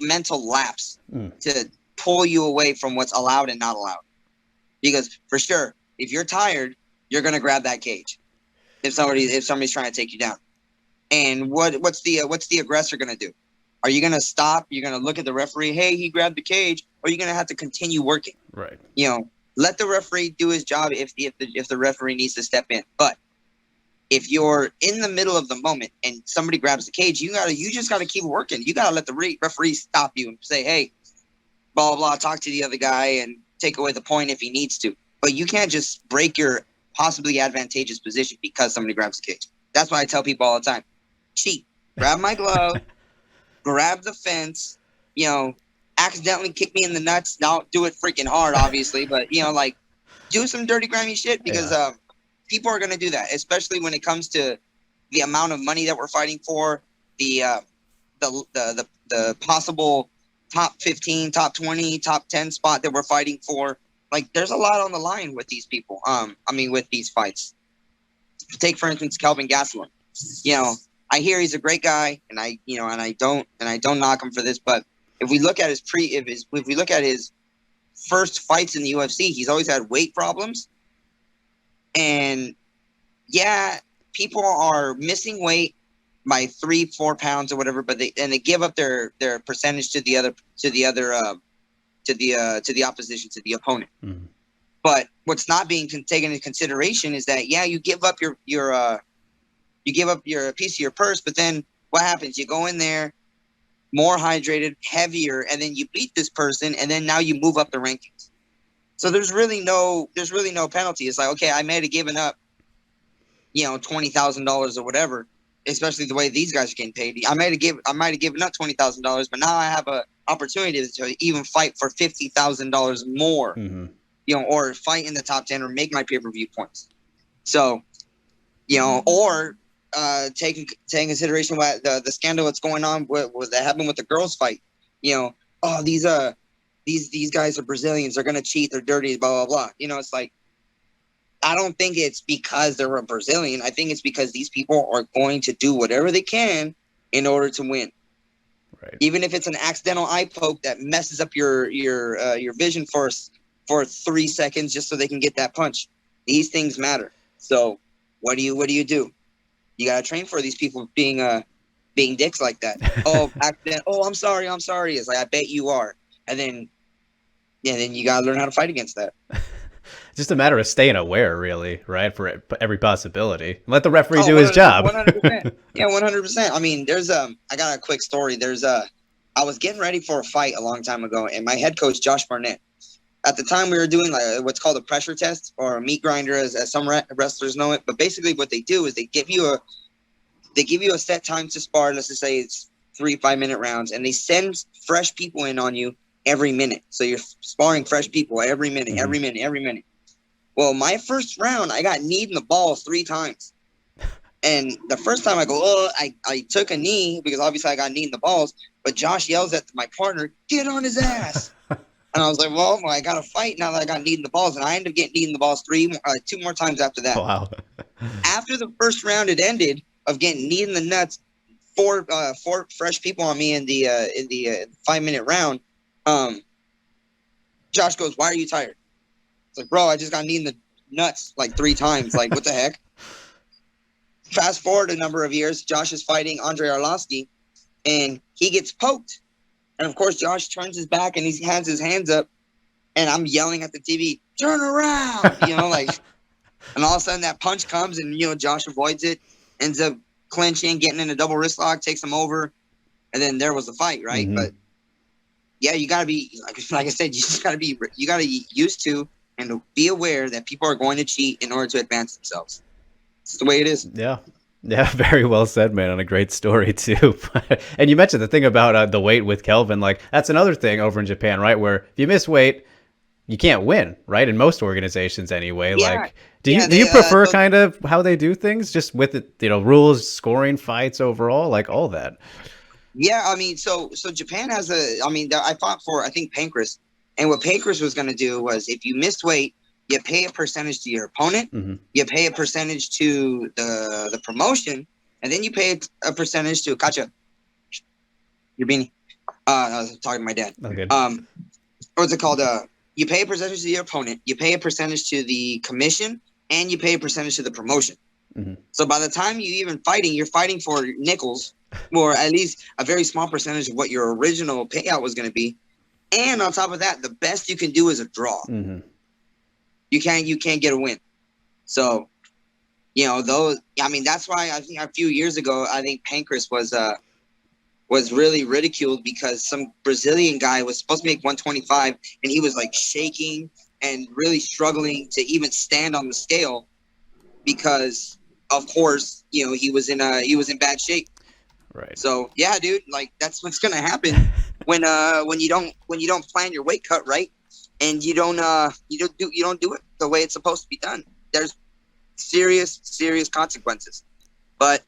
mental lapse to pull you away from what's allowed and not allowed. Because for sure, if you're tired, you're gonna grab that cage. If somebody's trying to take you down, and what's the aggressor gonna do? Are you gonna stop? You're gonna look at the referee. Hey, he grabbed the cage, or you're gonna have to continue working. Right. Let the referee do his job if the referee needs to step in. But if you're in the middle of the moment and somebody grabs the cage, you just gotta keep working. You gotta let the referee stop you and say, hey, blah blah blah, talk to the other guy and take away the point if he needs to. But you can't just break your possibly advantageous position because somebody grabs the cage. That's why I tell people all the time: cheat, grab my glove, grab the fence, accidentally kick me in the nuts. Don't do it freaking hard, obviously, but do some dirty, grimy shit because people are gonna do that, especially when it comes to the amount of money that we're fighting for, the possible top 15, top 20, top 10 spot that we're fighting for. Like, there's a lot on the line with these people. With these fights. Take for instance Kelvin Gastelum. I hear he's a great guy, and I don't knock him for this, but if we look at his first fights in the UFC, he's always had weight problems. And yeah, people are missing weight by 3-4 pounds or whatever, but they give up their percentage to the opposition, to the opponent. Mm-hmm. But what's not being taken into consideration is that you give up your piece of your purse, but then what happens? You go in there more hydrated, heavier, and then you beat this person, and then now you move up the rankings. So there's really no penalty. It's like, okay, I might have given up, $20,000 or whatever, especially the way these guys are getting paid. I might have given up $20,000, but now I have an opportunity to even fight for $50,000 more, mm-hmm. Or fight in the top 10 or make my pay-per-view points. So, or take in consideration what the scandal that's going on that happened with the girls fight. These guys are Brazilians. They're going to cheat. They're dirty, blah, blah, blah. It's like, I don't think it's because they're a Brazilian. I think it's because these people are going to do whatever they can in order to win. Right. Even if it's an accidental eye poke that messes up your vision for 3 seconds just so they can get that punch. These things matter. So what do you do? You got to train for these people being dicks like that. Oh, accident. Oh, I'm sorry. It's like, I bet you are. And then you got to learn how to fight against that. Just a matter of staying aware, really, right? For every possibility. Let the referee do his job. 100%. Yeah, 100%. I mean, I got a quick story. I was getting ready for a fight a long time ago, and my head coach, Josh Barnett, at the time we were doing like what's called a pressure test or a meat grinder, as some wrestlers know it. But basically, what they do is they give you a set time to spar. Let's just say it's 3 5-minute rounds, and they send fresh people in on you every minute. So you're sparring fresh people every minute, every minute, every minute. Well, my first round, I got kneed in the balls 3 times. And the first time I go, oh, I took a knee because obviously I got kneed in the balls. But Josh yells at my partner, get on his ass. And I was like, well, I got to fight now that I got kneed in the balls. And I ended up getting kneed in the balls 2 more times after that. Wow. After the first round, it ended of getting kneed in the nuts, 4 fresh people on me in the 5-minute round. Josh goes, why are you tired? It's like, bro, I just got kneed in the nuts like 3 times. Like, what the heck? Fast forward a number of years, Josh is fighting Andre Arlovsky, and he gets poked. And of course, Josh turns his back and he has his hands up, and I'm yelling at the TV, turn around, like, and all of a sudden that punch comes and, Josh avoids it, ends up clinching, getting in a double wrist lock, takes him over, and then there was the fight, right? Mm-hmm. But yeah, you got to be, like I said, you got to be used to and to be aware that people are going to cheat in order to advance themselves. It's the way it is. Yeah. Yeah, very well said, man, and a great story too. And you mentioned the thing about the weight with Kelvin. Like, that's another thing over in Japan, right? Where if you miss weight, you can't win, right? In most organizations anyway. Yeah. Like, do you prefer kind of how they do things, just with it, rules, scoring, fights overall, like all that? Yeah, I mean, so Japan has I fought for, I think, Pancras. And what Pancras was going to do was if you missed weight, you pay a percentage to your opponent, you pay a percentage to the promotion, and then you pay a percentage to Kacha. Your beanie. I was talking to my dad. Okay. What's it called? You pay a percentage to your opponent, you pay a percentage to the commission, and you pay a percentage to the promotion. So by the time you even you're fighting for nickels, or at least a very small percentage of what your original payout was going to be. And on top of that, the best you can do is a draw. You can't get a win. So, that's why I think a few years ago, I think Pancras was really ridiculed because some Brazilian guy was supposed to make 125 and he was like shaking and really struggling to even stand on the scale because, of course, he was in bad shape. Right. So yeah, dude, like that's what's gonna happen when you don't plan your weight cut right. And you don't do it the way it's supposed to be done. There's serious consequences. But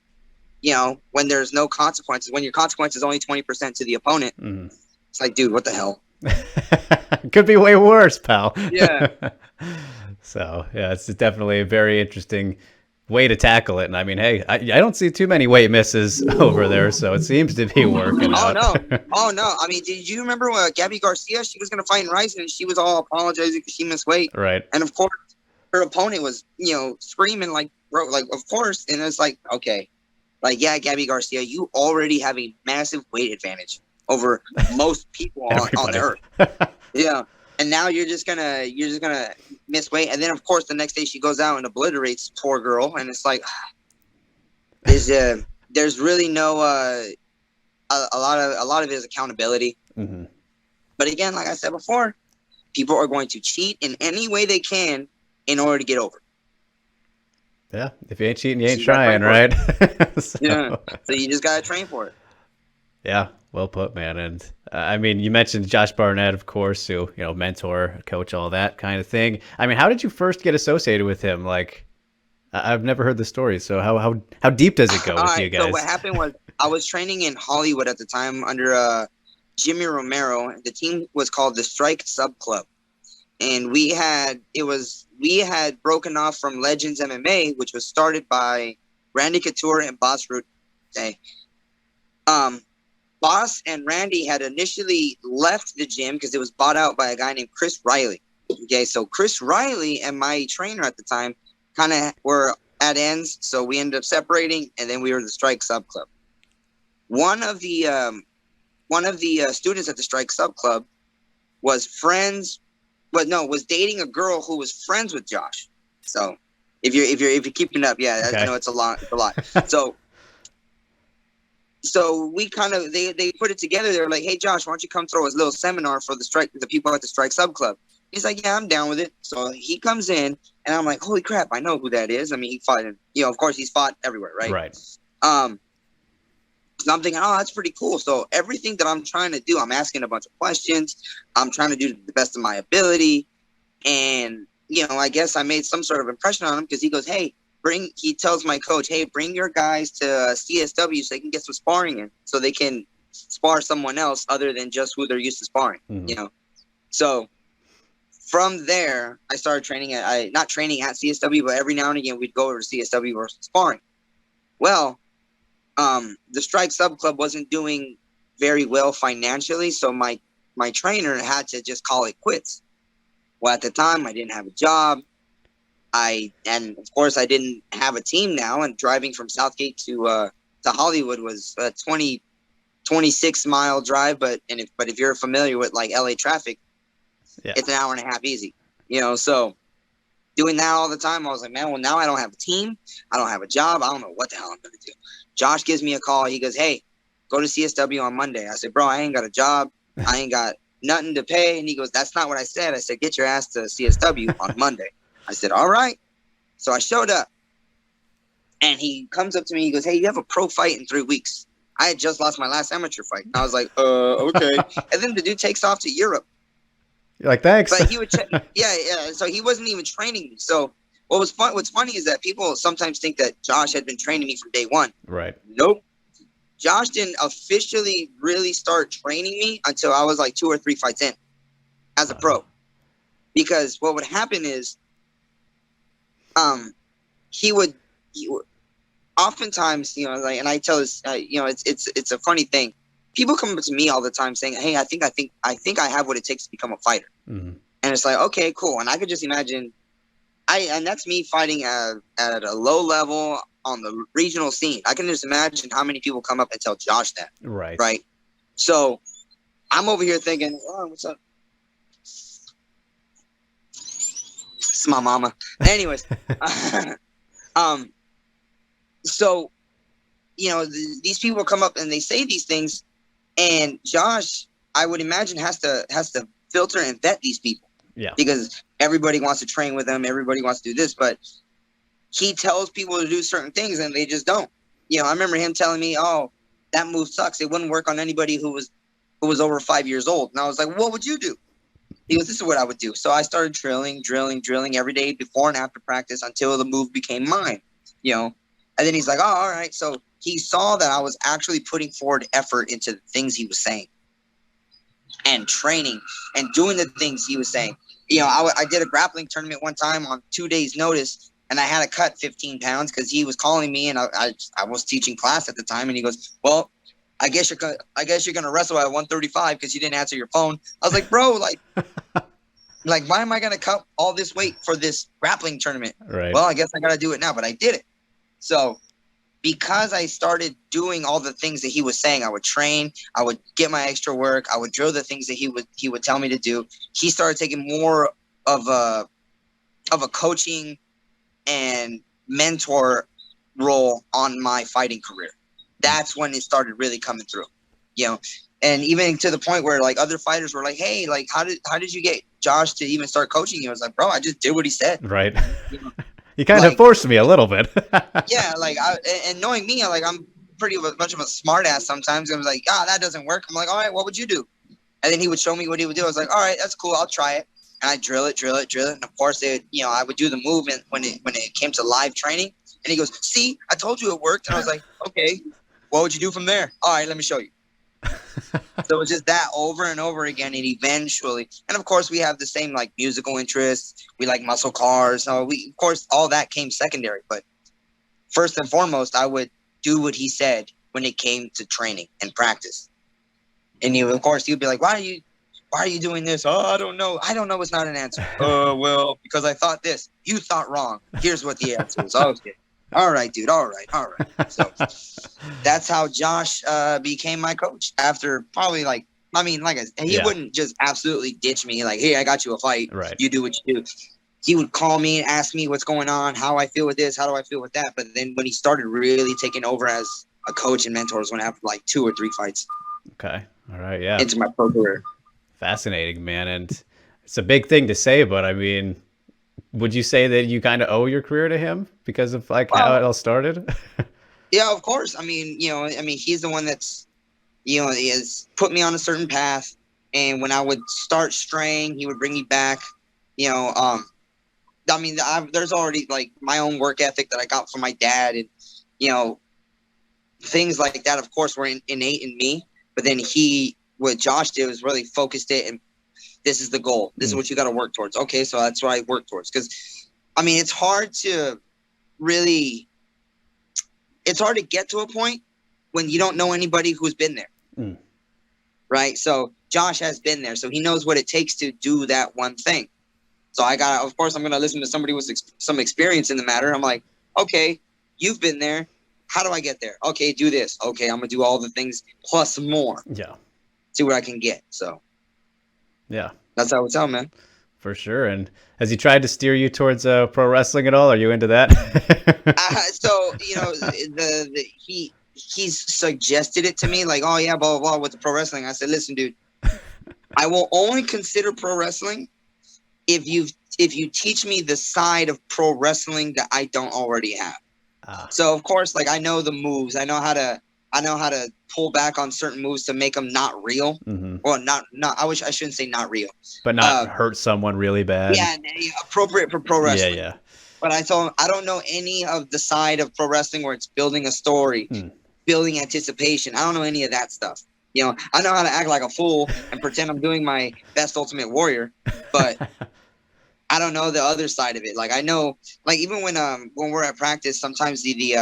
when there's no consequences, when your consequence is only 20% to the opponent, it's like, dude, what the hell? Could be way worse, pal. Yeah. So yeah, it's definitely a very interesting way to tackle it. And I mean, hey, I don't see too many weight misses over there, so it seems to be working out. Oh no. I mean, did you remember Gabby Garcia? She was going to fight in RIZIN and she was all apologizing because she missed weight. Right. And of course, her opponent was, screaming like, bro, like, of course. And it's like, okay, like, yeah, Gabby Garcia, you already have a massive weight advantage over most people on the earth. Yeah. And now you're just gonna miss weight, and then of course the next day she goes out and obliterates poor girl, and it's like there's really no a lot of it is accountability. But again, like I said before, people are going to cheat in any way they can in order to get over. Yeah, if you ain't cheating, you ain't trying, right? Yeah, so you just gotta train for it. Yeah, well put, man. And I mean, you mentioned Josh Barnett, of course, who, mentor, coach, all that kind of thing. I mean, how did you first get associated with him? Like, I've never heard the story. So how deep does it go with you guys? So what happened was I was training in Hollywood at the time under Jimmy Romero. The team was called the Strike Sub Club. And we had broken off from Legends MMA, which was started by Randy Couture and Boss Root. Boss and Randy had initially left the gym because it was bought out by a guy named Chris Riley. Okay, so Chris Riley and my trainer at the time kind of were at ends, so we ended up separating, and then we were the Strike Sub Club. One of the students at the Strike Sub Club was dating a girl who was friends with Josh. So if you're keeping up, yeah, okay. I know it's a lot. So we kind of they put it together. They were like, "Hey Josh, why don't you come throw a little seminar for the people at the Strike Sub Club?" He's like, yeah, I'm down with it. So he comes in, and I'm like, holy crap, I know who that is. I mean, he fought, of course, he's fought everywhere, right? Right. So I'm thinking, oh, that's pretty cool. So everything that I'm trying to do, I'm asking a bunch of questions. I'm trying to do the best of my ability. And, I guess I made some sort of impression on him because he goes, hey, he tells my coach, hey, bring your guys to CSW so they can get some sparring in, so they can spar someone else other than just who they're used to sparring, So from there, I started training not training at CSW, but every now and again, we'd go over to CSW for sparring. Well, the Strike Sub Club wasn't doing very well financially, so my trainer had to just call it quits. Well, at the time, I didn't have a job. And of course, I didn't have a team now. And driving from Southgate to Hollywood was a 26-mile drive. But if you're familiar with like LA traffic, it's an hour and a half easy. So doing that all the time, I was like, man, well, now I don't have a team. I don't have a job. I don't know what the hell I'm going to do. Josh gives me a call. He goes, hey, go to CSW on Monday. I said, bro, I ain't got a job. I ain't got nothing to pay. And he goes, that's not what I said. I said, get your ass to CSW on Monday. I said, all right. So I showed up, and he comes up to me. He goes, hey, you have a pro fight in 3 weeks. I had just lost my last amateur fight. And I was like, okay. And then the dude takes off to Europe. You're like, thanks. But he would yeah. So he wasn't even training me. So what's funny is that people sometimes think that Josh had been training me from day one. Right. Nope. Josh didn't officially really start training me until I was like 2 or 3 fights in as a pro. Because what would happen is he would oftentimes, and I tell this, it's a funny thing. People come up to me all the time saying, hey, I think I have what it takes to become a fighter. Mm-hmm. And it's like, okay, cool. And I could just imagine and that's me fighting at a low level on the regional scene. I can just imagine how many people come up and tell Josh that. Right. Right. So I'm over here thinking, oh, what's up? It's my mama. Anyways. So, these people come up and they say these things, and Josh, I would imagine, has to filter and vet these people. Yeah. Because everybody wants to train with him, everybody wants to do this, but he tells people to do certain things and they just don't. I remember him telling me, "Oh, that move sucks. It wouldn't work on anybody who was over 5 years old." And I was like, "What would you do?" He goes, "This is what I would do." So I started drilling every day before and after practice until the move became mine. And then he's like, "Oh, all right." So he saw that I was actually putting forward effort into the things he was saying and training and doing the things he was saying. I did a grappling tournament one time on 2 days' notice, and I had to cut 15 pounds because he was calling me, and I was teaching class at the time, and he goes, "Well, I guess you're gonna wrestle at 135 because you didn't answer your phone." I was like, "Bro, like why am I gonna cut all this weight for this grappling tournament?" Right. Well, I guess I gotta do it now, but I did it. So because I started doing all the things that he was saying, I would train, I would get my extra work, I would drill the things that he would tell me to do. He started taking more of a coaching and mentor role on my fighting career. That's when it started really coming through, and even to the point where like other fighters were like, "Hey, like how did you get Josh to even start coaching you?" I was like, "Bro, I just did what he said." Right. You kind of forced me a little bit. Yeah, and knowing me, I'm pretty much of a smart ass sometimes. I was like, that doesn't work. I'm like, all right, what would you do? And then he would show me what he would do. I was like, all right, that's cool. I'll try it. And I drill it. And of course, I would do the movement when it came to live training. And he goes, "See, I told you it worked." And I was like, okay, what would you do from there? All right, let me show you. So it was just that over and over again, and eventually, and of course, we have the same like musical interests. We like muscle cars. So of course, all that came secondary. But first and foremost, I would do what he said when it came to training and practice. And of course, he'd be like, "Why are you doing this?" "Oh, I don't know. I don't know. It's not an answer." Well, because I thought this. You thought wrong. Here's what the answer is. Okay. All right, dude. All right. So that's how Josh became my coach after probably he wouldn't just absolutely ditch me like, "Hey, I got you a fight. Right. You do what you do." He would call me and ask me what's going on, how I feel with this, how do I feel with that. But then when he started really taking over as a coach and mentor was when I had like 2 or 3 fights. Okay. All right. Yeah. Into my pro career. Fascinating, man. And It's a big thing to say, but I mean, would you say that you kind of owe your career to him because of like how it all started? Yeah, of course. I mean, he's the one that's, he has put me on a certain path. And when I would start straying, he would bring me back. I mean, there's already like my own work ethic that I got from my dad, and things like that. Of course, were innate in me. But then what Josh did was really focused it, and this is the goal. This is what you got to work towards. Okay, so that's what I work towards. Because, I mean, it's hard to get to a point when you don't know anybody who's been there, right? So Josh has been there, so he knows what it takes to do that one thing. So of course, I'm going to listen to somebody with some experience in the matter. I'm like, okay, you've been there. How do I get there? Okay, do this. Okay, I'm going to do all the things plus more. Yeah. See what I can get. So, yeah. That's how it's out, man. For sure. And has he tried to steer you towards pro wrestling at all? Are you into that? So, he's suggested it to me, like, oh, yeah, blah, blah, blah, with the pro wrestling. I said, listen, dude, I will only consider pro wrestling if you teach me the side of pro wrestling that I don't already have. So of course, like I know the moves. I know how to pull back on certain moves to make them not real. Well, not. I shouldn't say not real, but not hurt someone really bad. Yeah, appropriate for pro wrestling. Yeah. But I told him I don't know any of the side of pro wrestling where it's building a story, building anticipation. I don't know any of that stuff. I know how to act like a fool and pretend I'm doing my best Ultimate Warrior, but I don't know the other side of it. Like I know, like even when we're at practice, sometimes he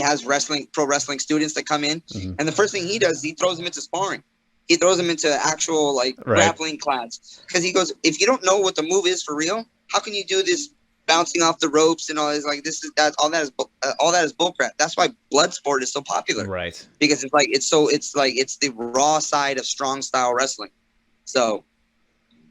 has pro wrestling students that come in, and the first thing he does is he throws them into sparring. He throws them into actual grappling class, because he goes, if you don't know what the move is for real, how can you do this bouncing off the ropes and all this? Like all that is bullcrap. That's why blood sport is so popular, right? Because it's the raw side of strong style wrestling. So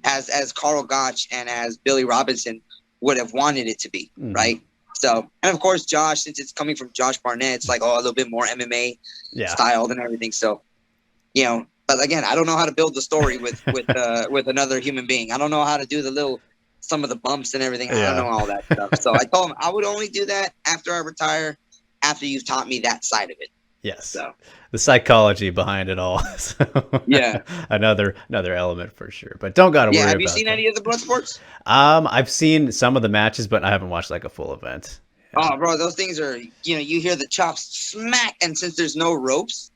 as Carl Gotch and as Billy Robinson would have wanted it to be, right? So, and of course, Josh, since it's coming from Josh Barnett, it's like a little bit more MMA styled and everything. So, but again, I don't know how to build the story with another human being. I don't know how to do some of the bumps and everything. I don't know all that stuff. So I told him I would only do that after I retire, after you've taught me that side of it. Yes. So the psychology behind it all. So, yeah. another element for sure. But don't gotta worry about it. Have you seen any of the blood sports? I've seen some of the matches, but I haven't watched like a full event. Oh, bro, those things are, you hear the chops smack, and since there's no ropes,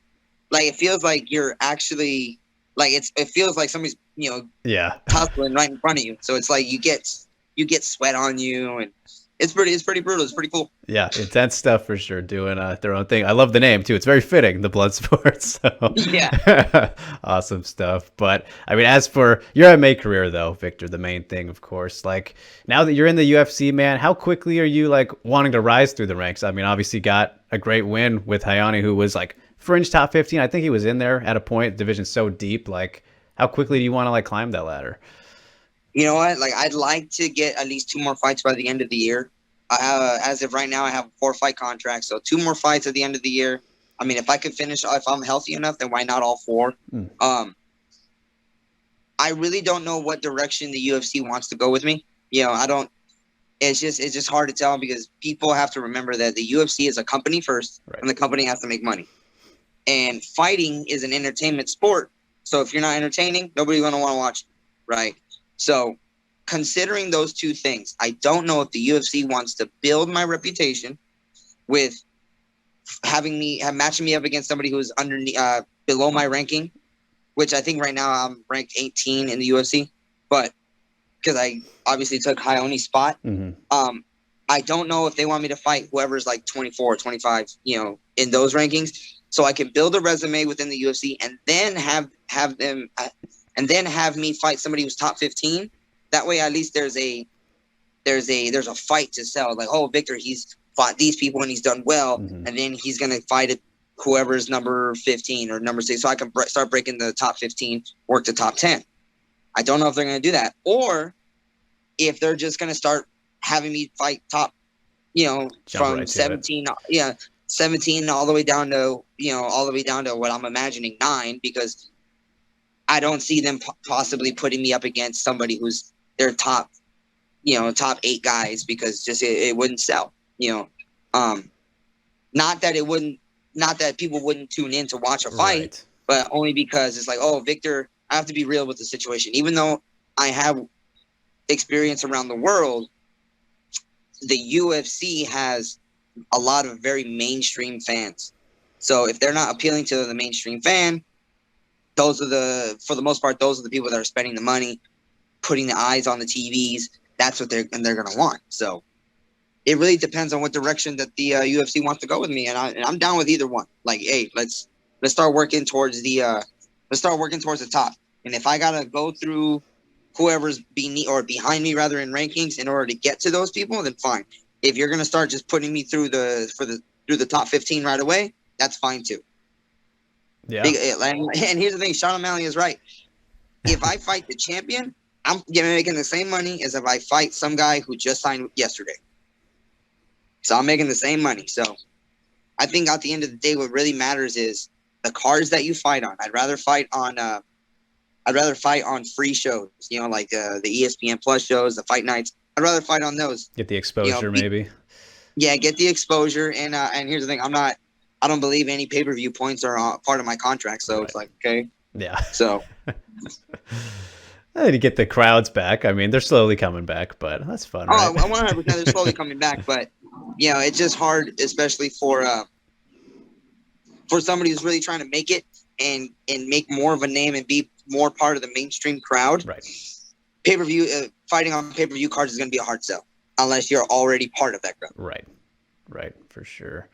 like it feels like you're actually it feels like somebody's tussling right in front of you. So it's like you get sweat on you, and it's pretty brutal. It's pretty cool. Yeah, intense stuff for sure. Doing their own thing. I love the name too. It's very fitting, the blood sports. So. Yeah, awesome stuff. But I mean, as for your MMA career, though, Victor, the main thing, of course, like now that you're in the UFC, man, how quickly are you like wanting to rise through the ranks? I mean, obviously, got a great win with Hayani, who was like fringe top 15. I think he was in there at a point. Division so deep. Like, how quickly do you want to like climb that ladder? You know what? Like, I'd like to get at least 2 more fights by the end of the year. As of right now, I have a 4-fight contract, so 2 more fights at the end of the year. I mean, if I could finish, if I'm healthy enough, then why not all 4? I really don't know what direction the UFC wants to go with me. I don't. It's just hard to tell, because people have to remember that the UFC is a company first, right, and the company has to make money. And fighting is an entertainment sport, so if you're not entertaining, nobody's gonna want to watch, right? So, considering those 2 things, I don't know if the UFC wants to build my reputation with matching me up against somebody who's below my ranking, which I think right now I'm ranked 18 in the UFC, but because I obviously took Hayoni's spot. I don't know if they want me to fight whoever's like 24 or 25, in those rankings, so I can build a resume within the UFC and then have me fight somebody who's top 15. That way, at least there's a fight to sell. Like, oh, Victor, he's fought these people and he's done well, and then he's gonna fight whoever's number 15 or number 6, so I can start breaking the top 15, work to top 10. I don't know if they're gonna do that, or if they're just gonna start having me fight top, from right 17, 17 all the way down to what I'm imagining 9, because I don't see them possibly putting me up against somebody who's their top 8 guys, because just it wouldn't sell. Not that people wouldn't tune in to watch a fight, Right. but only because it's like, oh, Victor, I have to be real with the situation. Even though I have experience around the world, the UFC has a lot of very mainstream fans. So if they're not appealing to the mainstream fan, for the most part, those are the people that are spending the money, putting the eyes on the TVs. That's what they're going to want. So it really depends on what direction that the UFC wants to go with me, and I'm down with either one. Like, hey, let's start working towards the top. And if I gotta go through whoever's behind me rather in rankings in order to get to those people, then fine. If you're gonna start just putting me through the top 15 right away, that's fine too. Yeah. And here's the thing, Sean O'Malley is right. If I fight the champion, I'm making the same money as if I fight some guy who just signed yesterday. So I'm making the same money. So I think at the end of the day, what really matters is the cards that you fight on. I'd rather fight on free shows, like the ESPN Plus shows, the fight nights. I'd rather fight on those. Get the exposure, maybe. Yeah, get the exposure. And here's the thing, I don't believe any pay-per-view points are part of my contract. So It's like, okay. Yeah. So to get the crowds back. I mean, they're slowly coming back, but that's fun. Oh, right? 100%, they're slowly coming back, but it's just hard, especially for somebody who's really trying to make it and make more of a name and be more part of the mainstream crowd. Right. Pay-per-view fighting on pay-per-view cards is going to be a hard sell unless you're already part of that crowd. Right, for sure.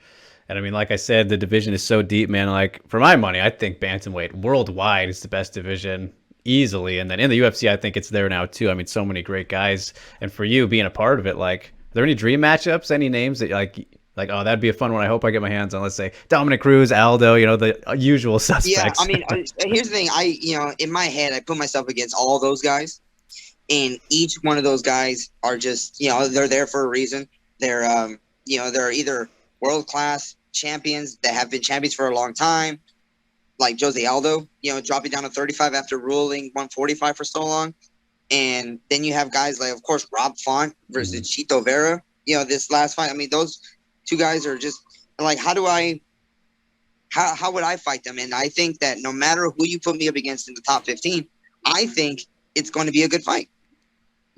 And I mean, like I said, the division is so deep, man. Like, for my money, I think bantamweight worldwide is the best division easily. And then in the UFC, I think it's there now too. I mean, so many great guys. And for you being a part of it, like, are there any dream matchups, any names that like, oh, that'd be a fun one. I hope I get my hands on, let's say Dominic Cruz, Aldo, the usual suspects. Yeah, I mean, here's the thing. In my head, I put myself against all those guys, and each one of those guys are just, they're there for a reason. They're, they're either world-class champions that have been champions for a long time, like Jose Aldo, dropping down to 35 after ruling 145 for so long. And then you have guys like, of course, Rob Font versus Chito Vera. This last fight, I mean, those two guys are just like, how would I fight them? And I think that no matter who you put me up against in the top 15, I think it's going to be a good fight.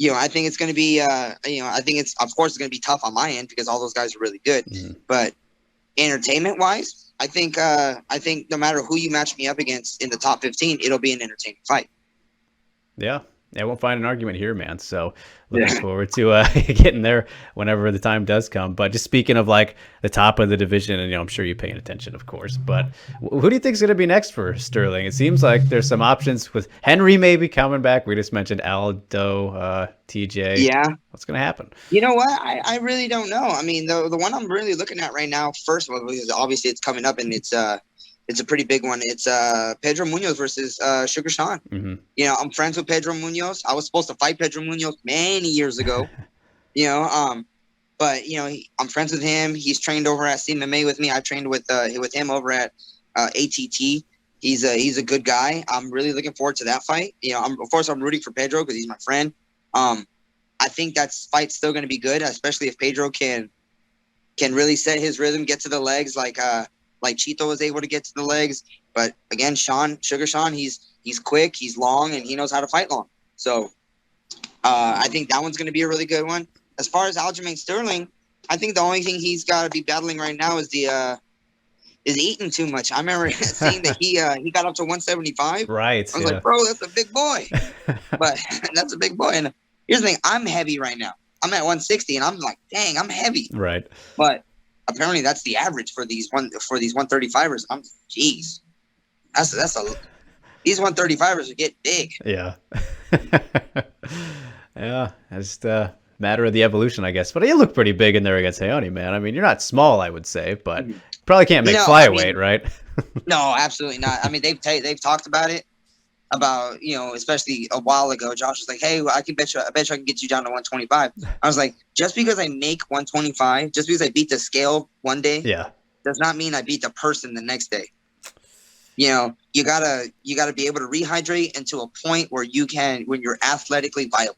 I think it's going to be, I think it's, of course, it's going to be tough on my end because all those guys are really good. But entertainment wise, I think no matter who you match me up against in the top 15, it'll be an entertaining fight. Yeah. I won't find an argument here, man. So looking forward to getting there whenever the time does come. But just speaking of like the top of the division, and I'm sure you're paying attention, of course. But who do you think is going to be next for Sterling? It seems like there's some options with Henry maybe coming back. We just mentioned Aldo, TJ. Yeah, what's going to happen? You know what? I really don't know. I mean, the one I'm really looking at right now, first of all, because obviously it's coming up and it's a pretty big one. It's Pedro Munoz versus Sugar Sean. I'm friends with Pedro Munoz. I was supposed to fight Pedro Munoz many years ago. But I'm friends with him. He's trained over at CMMA with me. I trained with him over at ATT. He's a good guy. I'm really looking forward to that fight. Of course I'm rooting for Pedro because he's my friend. I think that fight's still going to be good, especially if Pedro can really set his rhythm, get to the legs like Chito was able to get to the legs. But again, Sugar Sean, he's quick, he's long, and he knows how to fight long. So I think that one's going to be a really good one. As far as Aljamain Sterling, I think the only thing he's got to be battling right now is eating too much. I remember seeing that he got up to 175. Right. I was like, bro, that's a big boy. But that's a big boy. And here's the thing, I'm heavy right now. I'm at 160, and I'm like, dang, I'm heavy. Right. But apparently that's the average for these 135ers. These 135ers get big. Yeah. Yeah. It's just a matter of the evolution, I guess. But you look pretty big in there against Hayoni, man. I mean, you're not small, I would say, but probably can't make flyweight, right? No, absolutely not. I mean, they've talked about it. Especially a while ago, Josh was like, "Hey, I bet you I can get you down to 125." I was like, just because I make 125, just because I beat the scale one day, yeah, does not mean I beat the person the next day. You know, you gotta be able to rehydrate into a point where when you're athletically viable.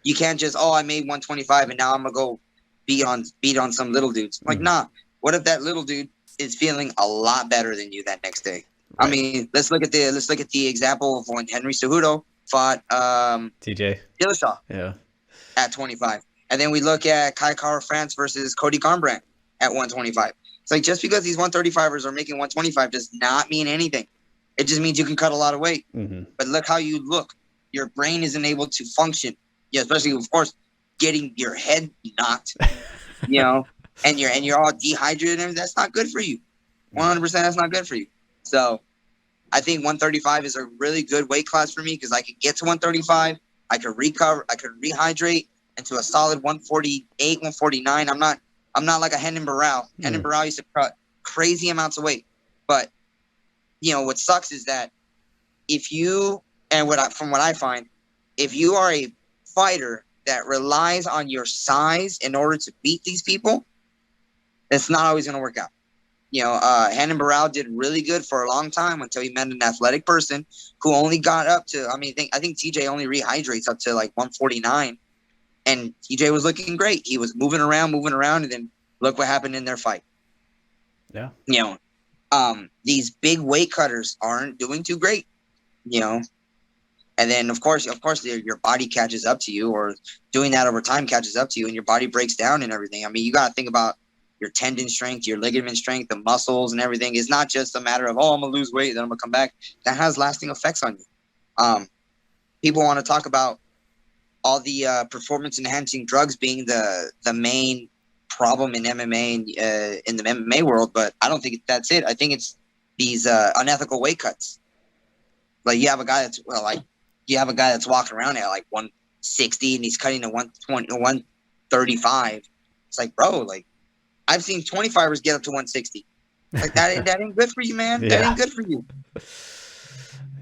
You can't just, I made 125 and now I'm gonna go beat on some little dudes. Like, nah. What if that little dude is feeling a lot better than you that next day? Right. I mean, let's look at the example of when Henry Cejudo fought TJ Dillashaw. Yeah. At 25. And then we look at Kai Kara France versus Cody Garbrandt at 125. It's like, just because these 135ers are making 125 does not mean anything. It just means you can cut a lot of weight. But look how you look. Your brain isn't able to function. Yeah, especially, of course, getting your head knocked, you know, and you're all dehydrated, and that's not good for you. 100%, that's not good for you. So I think 135 is a really good weight class for me because I could get to 135. I could recover. I could rehydrate into a solid 148, 149. I'm not like a Henan Barral. Henan Barral used to cut crazy amounts of weight. But, you know, what sucks is that from what I find, if you are a fighter that relies on your size in order to beat these people, it's not always going to work out. You know, Henan Barral did really good for a long time until he met an athletic person who only got up to, I think TJ only rehydrates up to like 149. And TJ was looking great. He was moving around, and then look what happened in their fight. Yeah. You know, these big weight cutters aren't doing too great, you know. And then, of course, your body catches up to you, or doing that over time catches up to you, and your body breaks down and everything. I mean, you got to think about your tendon strength, your ligament strength, the muscles and everything. It's not just a matter of, I'm going to lose weight, then I'm going to come back. That has lasting effects on you. People want to talk about all the performance-enhancing drugs being the main problem in MMA, in the MMA world, but I don't think that's it. I think it's these unethical weight cuts. Like, you have a guy that's walking around at like 160 and he's cutting to 120 or 135. It's like, bro, like, I've seen 25ers get up to 160. Like, that ain't good for you, man. Yeah. That ain't good for you.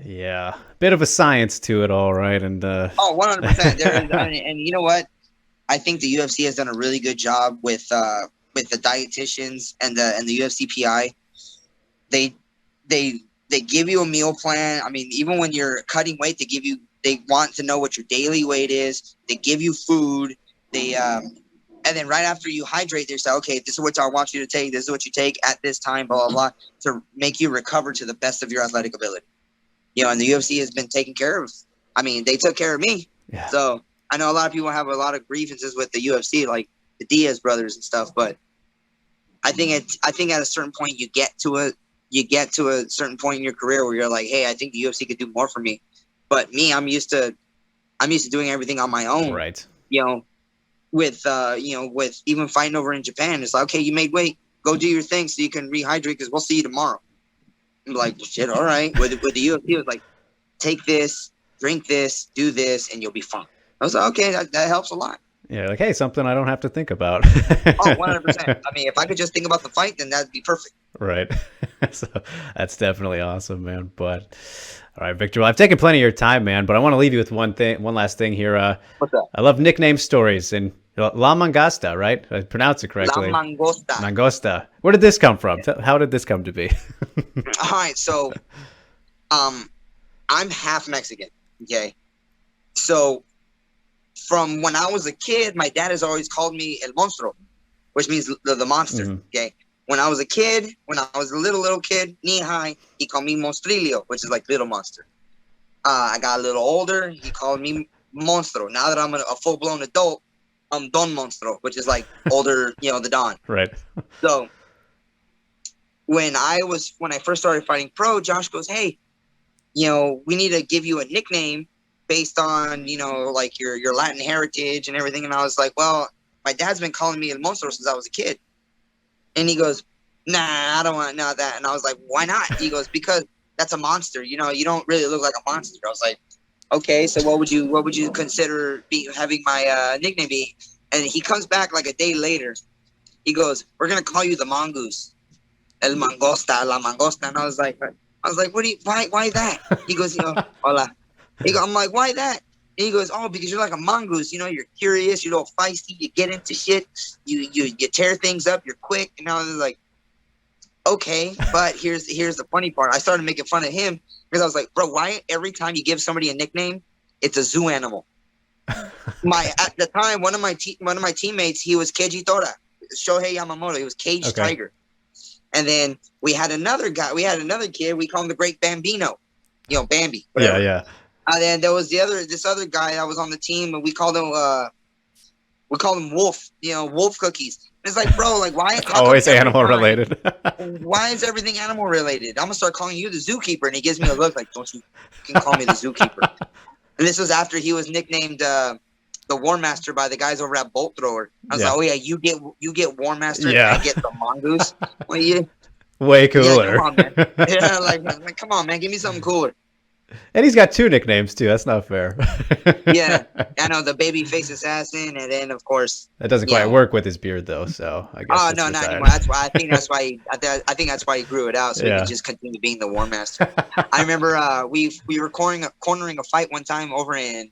Yeah, bit of a science to it all, right? And 100%. There is, and you know what? I think the UFC has done a really good job with the dietitians and the UFC PI. They give you a meal plan. I mean, even when you're cutting weight, they want to know what your daily weight is. They give you food. And then right after you hydrate, they say, okay, this is what I want you to take. This is what you take at this time, blah, blah, blah, to make you recover to the best of your athletic ability. You know, and the UFC has been taking care of. I mean, they took care of me. Yeah. So I know a lot of people have a lot of grievances with the UFC, like the Diaz brothers and stuff. But I think at a certain point you get to a certain point in your career where you're like, hey, I think the UFC could do more for me. But me, I'm used to doing everything on my own. Right. You know, with even fighting over in Japan, it's like, okay, you made weight, go do your thing so you can rehydrate because we'll see you tomorrow. I'm like, shit, all right. With the UFC, it was like, take this, drink this, do this, and you'll be fine. I was like, okay, that helps a lot. Yeah, like, hey, something I don't have to think about. 100%. I mean, if I could just think about the fight, then that'd be perfect. Right. So that's definitely awesome, man. But all right, Victor, well, I've taken plenty of your time, man, but I want to leave you with one last thing here. What's up? I love nickname stories, and La Mangasta, right? I pronounce it correctly. La Mangosta. Mangosta. Where did this come from? How did this come to be? All right, so I'm half Mexican, okay? So from when I was a kid, my dad has always called me El Monstruo, which means the monster, okay? When I was a kid, when I was a little kid, knee-high, he called me Monstrillo, which is like little monster. I got a little older, he called me Monstro. Now that I'm a full-blown adult, I'm Don Monstro, which is like older, the Don. Right. So when I first started fighting pro, Josh goes, hey, we need to give you a nickname based on, like your Latin heritage and everything. And I was like, well, my dad's been calling me El Monstro since I was a kid. And he goes, nah, I don't want that. And I was like, why not? He goes, because that's a monster. You don't really look like a monster. I was like, okay, so what would you consider having my nickname be? And he comes back like a day later. He goes, we're gonna call you the mongoose, El Mangosta, La Mangosta. And I was like, why that? He goes, hola. I'm like, why that? And he goes, oh, because you're like a mongoose. You're curious, you're a little feisty, you get into shit, you tear things up, you're quick. And I was like, okay, but here's the funny part. I started making fun of him because I was like, bro, why every time you give somebody a nickname, it's a zoo animal? At the time, one of my teammates, he was Keiji Tora, Shohei Yamamoto. He was Cage Tiger. And then we had another kid. We call him the Great Bambino, Bambi. Whatever. Yeah. And then there was this other guy that was on the team, and we called him Wolf. Wolf Cookies. It's like, bro, like why? Always animal related. Why is everything animal related? I'm gonna start calling you the zookeeper, and he gives me a look like, don't you can call me the zookeeper. And this was after he was nicknamed the War Master by the guys over at Bolt Thrower. I was like, oh yeah, you get War Master, and I get the Mongoose. Well, way cooler. Yeah, come on, man. Yeah, like come on, man, give me something cooler. And he's got 2 nicknames too. That's not fair. Yeah, I know, the Babyface Assassin, and then of course that doesn't quite work with his beard though. So I guess. Oh no, not anymore. That's why I think that's why he grew it out, so he could just continue being the War Master. I remember we were cornering a fight one time over in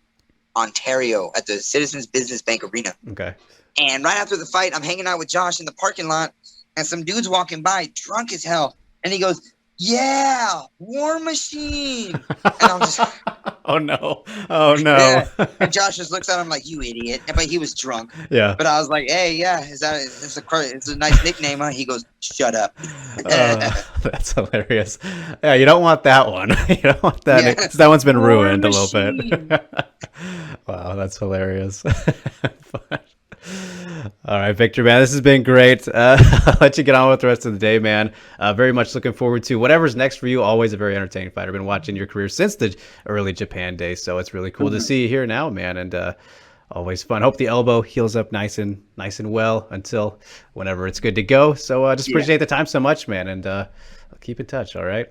Ontario at the Citizens Business Bank Arena. Okay. And right after the fight, I'm hanging out with Josh in the parking lot, and some dude's walking by, drunk as hell, and he goes, "Yeah, War Machine." And I'm just, oh no. Yeah. And Josh just looks at him like, "You idiot!" But he was drunk. Yeah. But I was like, "Hey, yeah, it's a nice nickname, huh?" He goes, "Shut up." That's hilarious. Yeah, you don't want that one. You don't want that. Yeah. That one's been ruined a little bit. Wow, that's hilarious. All right, Victor, man, this has been great. I'll let you get on with the rest of the day, man. Very much looking forward to whatever's next for you. Always a very entertaining fighter. I've been watching your career since the early Japan days, so it's really cool to see you here now, man, and always fun. Hope the elbow heals up nice and well until whenever it's good to go. So just appreciate the time so much, man, and I'll keep in touch, all right?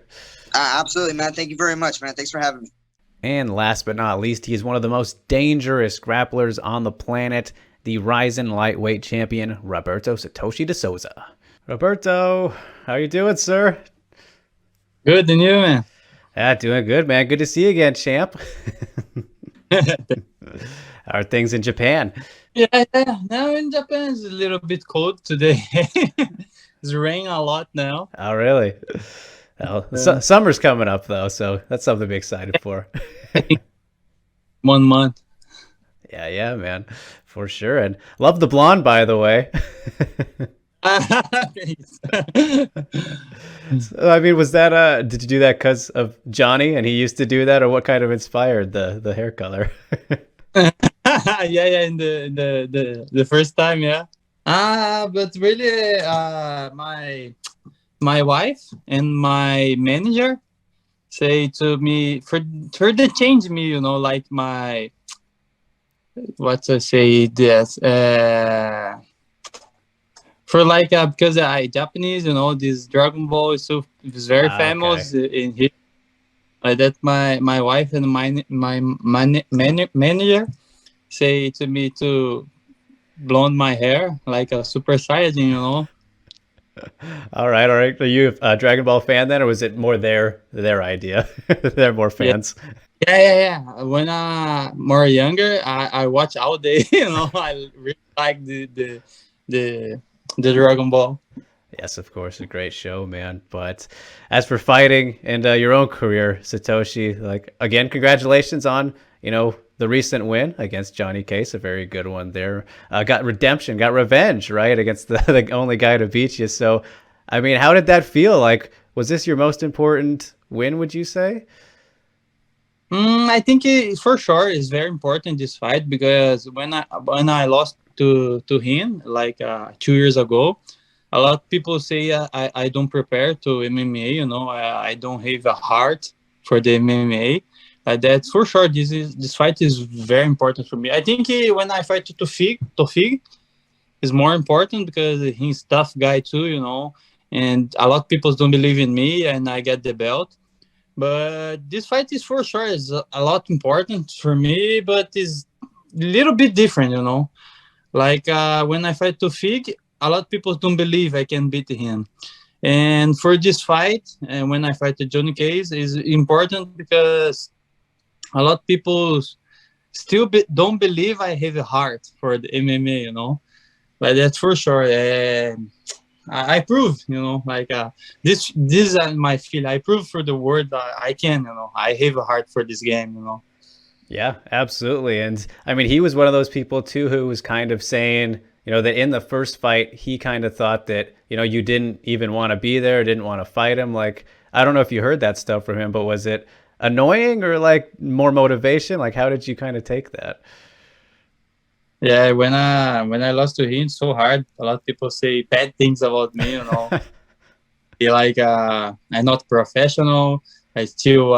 Absolutely, man. Thank you very much, man. Thanks for having me. And last but not least, he is one of the most dangerous grapplers on the planet, the RIZIN lightweight champion, Roberto Satoshi de Souza. Roberto, how you doing, sir? Good, and you, man? Yeah, doing good, man. Good to see you again, champ. How are things in Japan? Yeah. Now in Japan, it's a little bit cold today. It's raining a lot now. Oh, really? Well, summer's coming up, though, so that's something to be excited for. 1 month. Yeah, man, for sure. And love the blonde, by the way. So, I mean, was that did you do that because of Johnny and he used to do that, or what kind of inspired the hair color? yeah, in the first time, yeah. But really, my wife and my manager say to me for they change me, like my what to say this for like because I Japanese, this Dragon Ball is very famous in here. That my wife and my manager say to me to blonde my hair like a Super Saiyajin, All right. Are you a Dragon Ball fan then, or was it more their idea? They're more fans. Yeah. When more younger, I watch all day. I really like the Dragon Ball. Yes, of course, a great show, man. But as for fighting and your own career, Satoshi, like again, congratulations on the recent win against Johnny Case, a very good one there. Got redemption, got revenge, right, against the only guy to beat you. So, I mean, how did that feel? Like, was this your most important win, would you say? I think for sure it's very important, this fight, because when I lost to him like 2 years ago, a lot of people say I don't prepare to MMA. I don't have a heart for the MMA. That's for sure. This fight is very important for me. I think when I fight to Tofig is more important because he's tough guy too, and a lot of people don't believe in me, and I get the belt. But this fight is for sure is a lot important for me, but is a little bit different, Like when I fight Tofig, a lot of people don't believe I can beat him. And for this fight, and when I fight the Johnny Case, is important because a lot of people still don't believe I have a heart for the MMA, But that's for sure. I prove, like this is my feel. I prove for the world that I can, I have a heart for this game. Yeah, absolutely. And I mean, he was one of those people too who was kind of saying, that in the first fight, he kind of thought that, you didn't even want to be there, didn't want to fight him. Like, I don't know if you heard that stuff from him, but was it annoying or like more motivation? Like, how did you kind of take that? Yeah, when I lost to him, so hard. A lot of people say bad things about me, They like I'm not professional. I still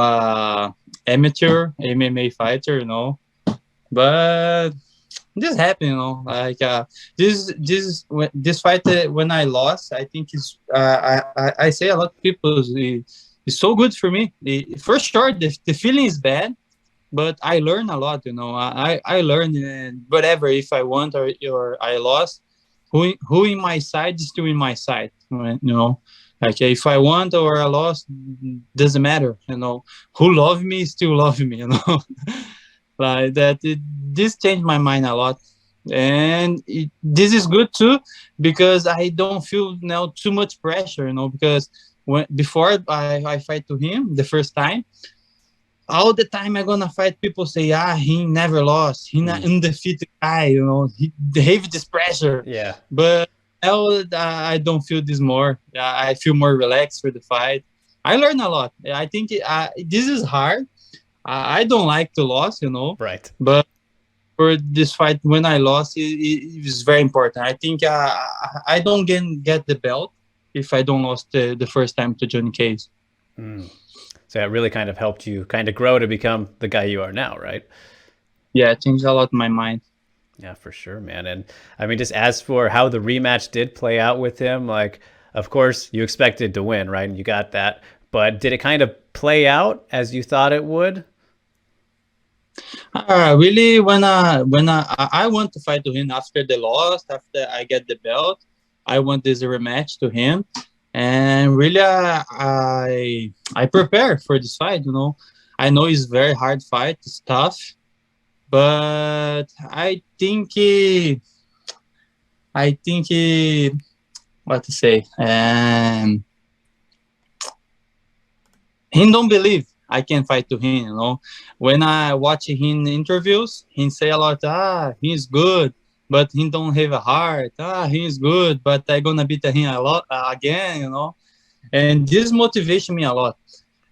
amateur MMA fighter, But this happened, Like this fight when I lost, I think is I say a lot of people it's so good for me. For sure, the feeling is bad. But I learn a lot, I learned whatever, if I won or I lost, who in my side is still in my side, Like if I won or I lost, doesn't matter, Who love me still love me, Like that. This changed my mind a lot, and this is good too because I don't feel now too much pressure, Because before I fight to him the first time. All the time I'm gonna fight, people say, he never lost. He not undefeated guy, They have this pressure. Yeah. But now I don't feel this more. I feel more relaxed for the fight. I learn a lot. I think this is hard. I don't like to lose, Right. But for this fight, when I lost, it was very important. I think I don't get the belt if I don't lose the first time to Johnny Cage. So it really kind of helped you kind of grow to become the guy you are now, right? Yeah, it changed a lot in my mind. Yeah, for sure, man. And I mean, just as for how the rematch did play out with him, like, of course, you expected to win, right? And you got that. But did it kind of play out as you thought it would? Really, when I want to fight to him after the loss, after I get the belt, I want this rematch to him. And really, I prepare for this fight. I know it's a very hard fight. It's tough, but I think what to say. He don't believe I can fight to him. When I watch him interviews, he say a lot. He's good. But he don't have a heart. He's good, but I'm gonna beat him a lot again, And this motivation me a lot.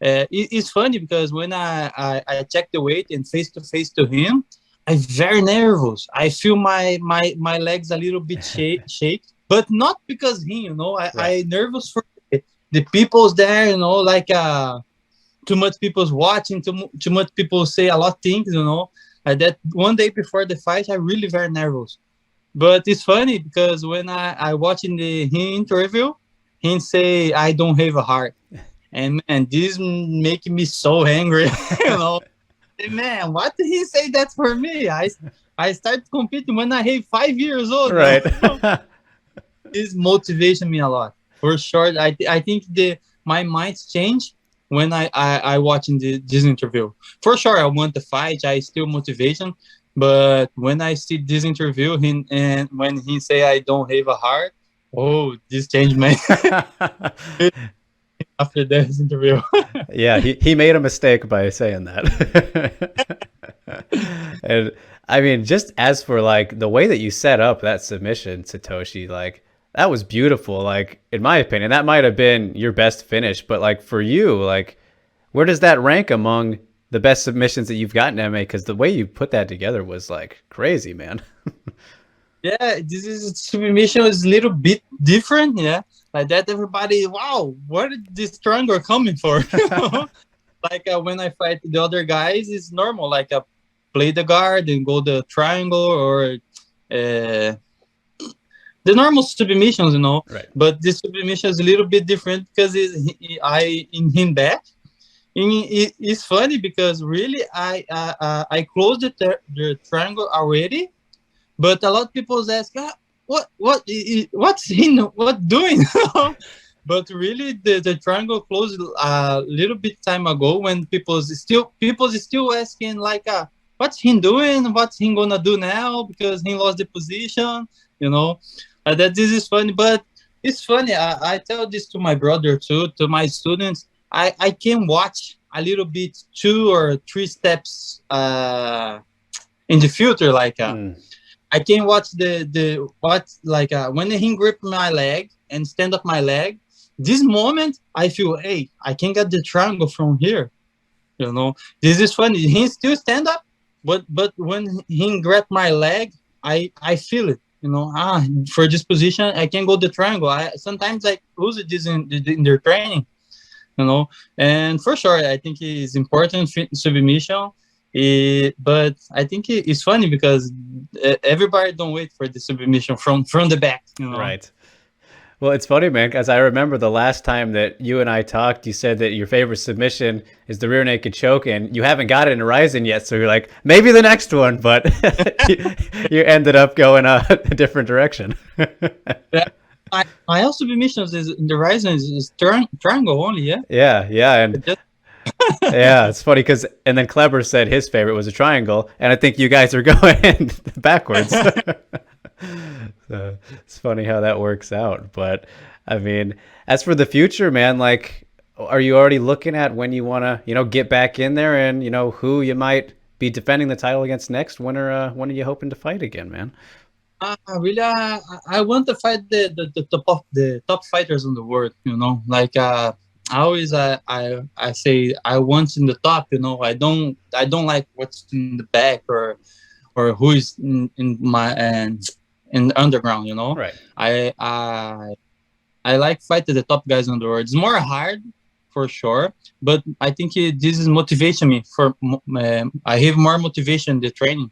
It's funny because when I check the weight and face to face to him, I'm very nervous. I feel my legs a little bit shake, but not because him, Right. I nervous for the people's there, like too much people's watching, too much people say a lot of things, that one day before the fight, I really very nervous. But it's funny because when I watch in him interview, he say I don't have a heart, and man, this making me so angry. Man, what did he say that for me? I started competing when I have 5 years old. Right. This motivation me a lot for sure. I think my mind's changed when I watching this interview. For sure, I want to fight. I still motivation. But when I see this interview, and when he say I don't have a heart, this changed me after this interview. Yeah, he made a mistake by saying that. And I mean, just as for like the way that you set up that submission, Satoshi, like that was beautiful. Like in my opinion, that might have been your best finish. But like for you, like where does that rank among the best submissions that you've gotten, MMA? Because the way you put that together was like crazy, man. Yeah, this submission is a little bit different. Yeah, like that. Everybody, wow, where did this triangle coming for? Like when I fight the other guys, it's normal. Like play the guard and go the triangle or the normal submissions, Right. But this submission is a little bit different because I in him back. It's funny because really I closed the triangle already, but a lot of people ask, what's he doing? But really the triangle closed a little bit time ago when people still asking like what's he doing? What's he gonna do now? Because he lost the position, that this is funny. But it's funny. I tell this to my brother too, to my students. I can watch a little bit 2 or 3 steps in the future. Like I can watch the what like when he grip my leg and stand up my leg. This moment, I feel, hey, I can get the triangle from here. You know, this is funny. He still stand up, but when he grab my leg, I feel it. You know, for this position, I can go the triangle. Sometimes I use this in their training. You know, and for sure, I think it's important submission. But I think it's funny because everybody don't wait for the submission from the back. You know? Right. Well, it's funny, man, because I remember the last time that you and I talked, you said that your favorite submission is the rear naked choke, and you haven't got it in Horizon yet. So you're like, maybe the next one, but you ended up going a different direction. My also submissions is in the Horizon is triangle only, yeah. Yeah, and yeah, it's funny because and then Kleber said his favorite was a triangle, and I think you guys are going backwards. So it's funny how that works out. But I mean, as for the future, man, like, are you already looking at when you want to, get back in there and, who you might be defending the title against next? When are you hoping to fight again, man? Really, I want to fight the top fighters in the world, like, I always I say I want in the top, I don't like what's in the back or who is in my in the underground, Right. I like fighting the top guys in the world. It's more hard for sure, but I think this is motivation me for I have more motivation the training.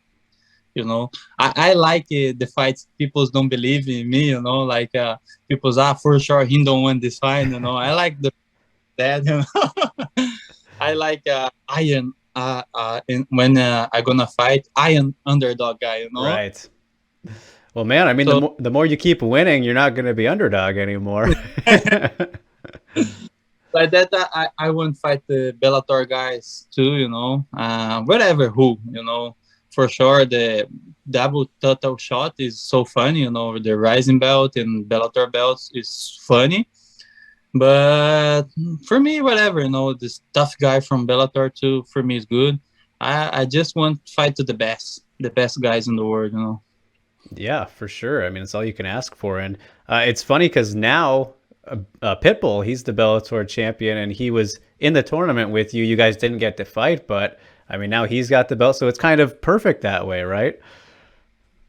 I like the fights. People don't believe in me, like people for sure he don't win this fight, I like that. I like iron when I gonna fight iron underdog guy, Right. Well, man, I mean, so, the more you keep winning, you're not going to be underdog anymore. Like that, I won't fight the Bellator guys too, whatever who, for sure the double total shot is so funny, the Rising belt and Bellator belts is funny. But for me, whatever, this tough guy from Bellator too, for me is good. I just want to fight to the best guys in the world, Yeah, for sure. I mean, it's all you can ask for. And it's funny because now Pitbull, he's the Bellator champion, and he was in the tournament with you. You guys didn't get to fight, but I mean, now he's got the belt, so it's kind of perfect that way, right?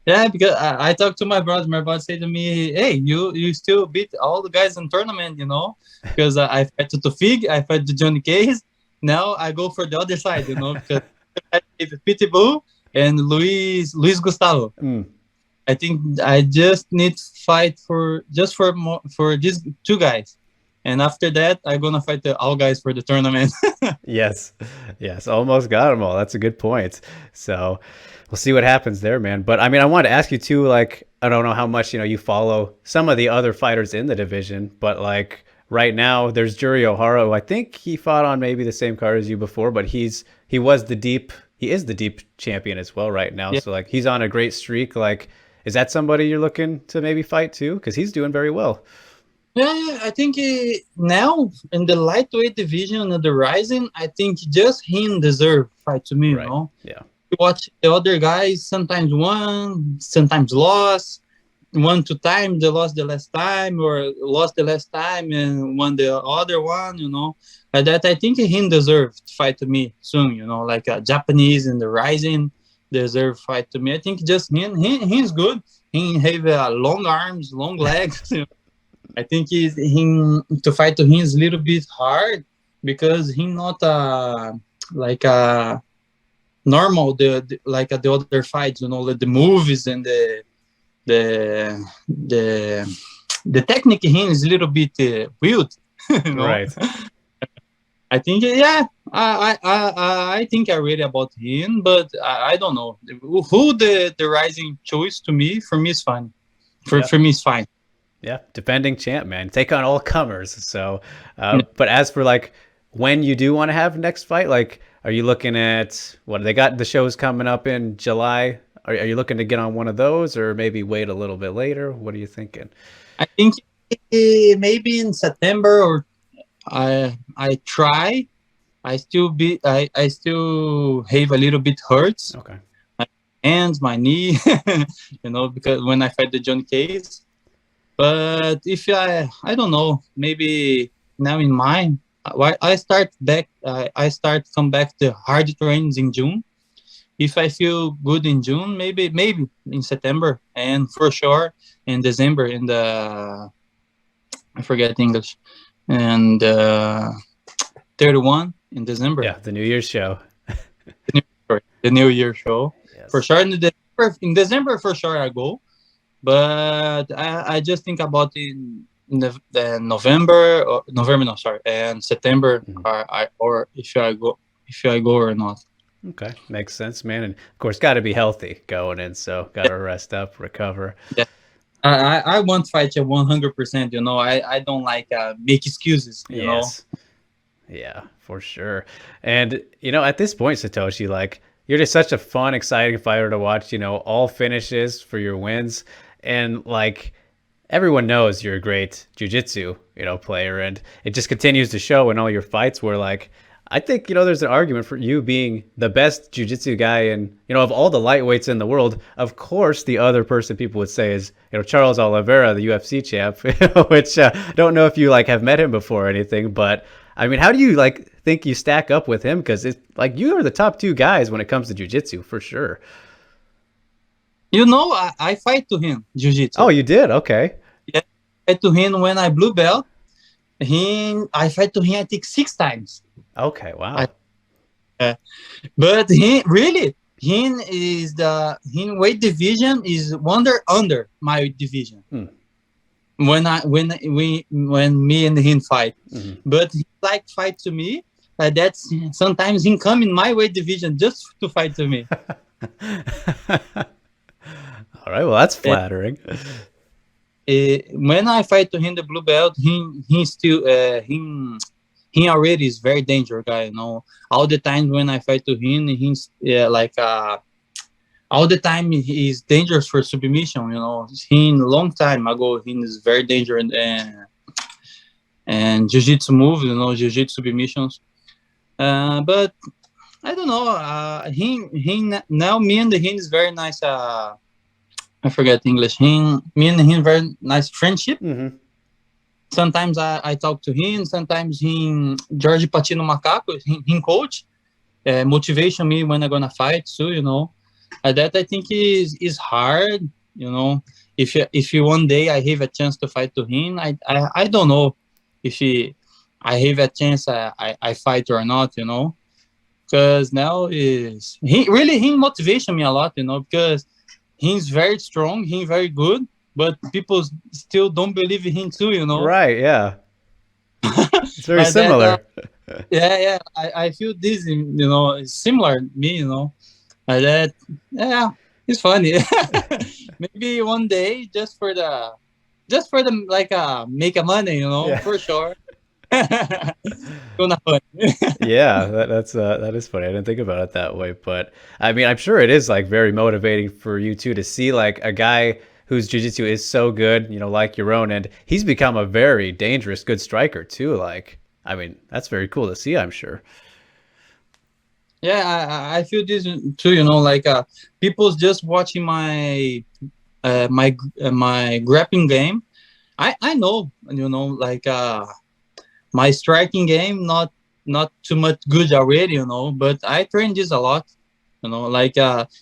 Yeah, because I talked to my brother. My brother said to me, "Hey, you still beat all the guys in tournament, because I fight to Fig, I fight to Johnny Case. Now I go for the other side, because I beat Pitbull and Luis Gustavo." I think I just need to fight for these two guys, and after that, I'm gonna fight all guys for the tournament. Yes, almost got them all. That's a good point. So we'll see what happens there, man. But I mean, I wanted to ask you too. Like, I don't know how much you follow some of the other fighters in the division, but like right now, there's Juri Ohara, who I think he fought on maybe the same card as you before, but he is the deep champion as well right now. Yeah. So like he's on a great streak. Like, is that somebody you're looking to maybe fight too? Because he's doing very well. Yeah, I think now in the lightweight division of the Rising, I think just him deserve fight to me. Right. Yeah. You watch the other guys, sometimes won, sometimes lost. 1-2 times they lost the last time, or lost the last time and won the other one. Like that. I think him deserve to fight to me soon. Like Japanese and the Rising deserve fight to me. I think just he's good. He have long arms, long legs. I think him to fight to him is a little bit hard because he not like normal like the other fights. Like the movies and the technique in him is a little bit weird. Right. I think I think I read about him, but I don't know who the Rising choice to me. For me, is fine. For me, it's fine. Yeah, defending champ, man. Take on all comers. So, but as for like when you do want to have next fight, like, are you looking at what they got? The shows coming up in July. Are you looking to get on one of those, or maybe wait a little bit later? What are you thinking? I think maybe in September, or I try. I still have a little bit hurts. Okay. My hands, my knee, because when I fight the John Case. But if I don't know, maybe now in mind, I start back. I start come back to hard trains in June. If I feel good in June, maybe in September, and for sure in December in the I forget English, and 31 in December. Yeah, the New Year's show. The New Year show. Yes. For sure in December for sure I go, but I just think about the November no sorry and September or if I go or not. Okay, makes sense, man. And of course, got to be healthy going in, so got to rest up, recover. Yeah. I want to fight you 100%. I don't like make excuses. You know. Yeah, for sure. And at this point, Satoshi, like you're just such a fun, exciting fighter to watch. All finishes for your wins, and like everyone knows you're a great jiu-jitsu, player, and it just continues to show in all your fights. Where like I think there's an argument for you being the best jiu-jitsu guy, and of all the lightweights in the world. Of course, the other person people would say is Charles Oliveira, the UFC champ, which don't know if you like have met him before or anything, but I mean, how do you like think you stack up with him? Because it's like you are the top two guys when it comes to jiu-jitsu for sure. I fight to him jiu-jitsu. Oh, you did? Okay. Yeah, I fight to him when I blue belt. I fight to him I think 6 times. Okay, wow. But he is him weight division is under my weight division. When me and him fight, but he like fight to me. That's sometimes he come in my weight division just to fight to me. All right, well that's flattering. When I fight to him the blue belt, he still he already is very dangerous guy. All the time when I fight to him, he's all the time he's dangerous for submission. He long time ago he is very dangerous and jiu-jitsu moves. Jiu-jitsu submissions. But I don't know. He now me and him is very nice. I forget English. Me and him very nice friendship. Sometimes I talk to him. Sometimes Jorge Patino Macaco, he coach, motivation me when I'm gonna fight too. That I think is hard. If you one day I have a chance to fight to him, I don't know if I have a chance I fight or not. Because now he motivation me a lot. Because he's very strong, he's very good, but people still don't believe in him too. Right? Yeah. It's very similar. Yeah. I feel this. It's similar to me. That it's funny. Maybe one day just for the like make a money, for sure. Gonna fun. Yeah, that is funny. I didn't think about it that way, but I mean, I'm sure it is like very motivating for you too to see like a guy whose jiu-jitsu is so good, like your own, and he's become a very dangerous, good striker too. Like, I mean, that's very cool to see, I'm sure. Yeah, I feel this too. Like people's just watching my my grappling game. I know, like my striking game not too much good already, but I train this a lot. Like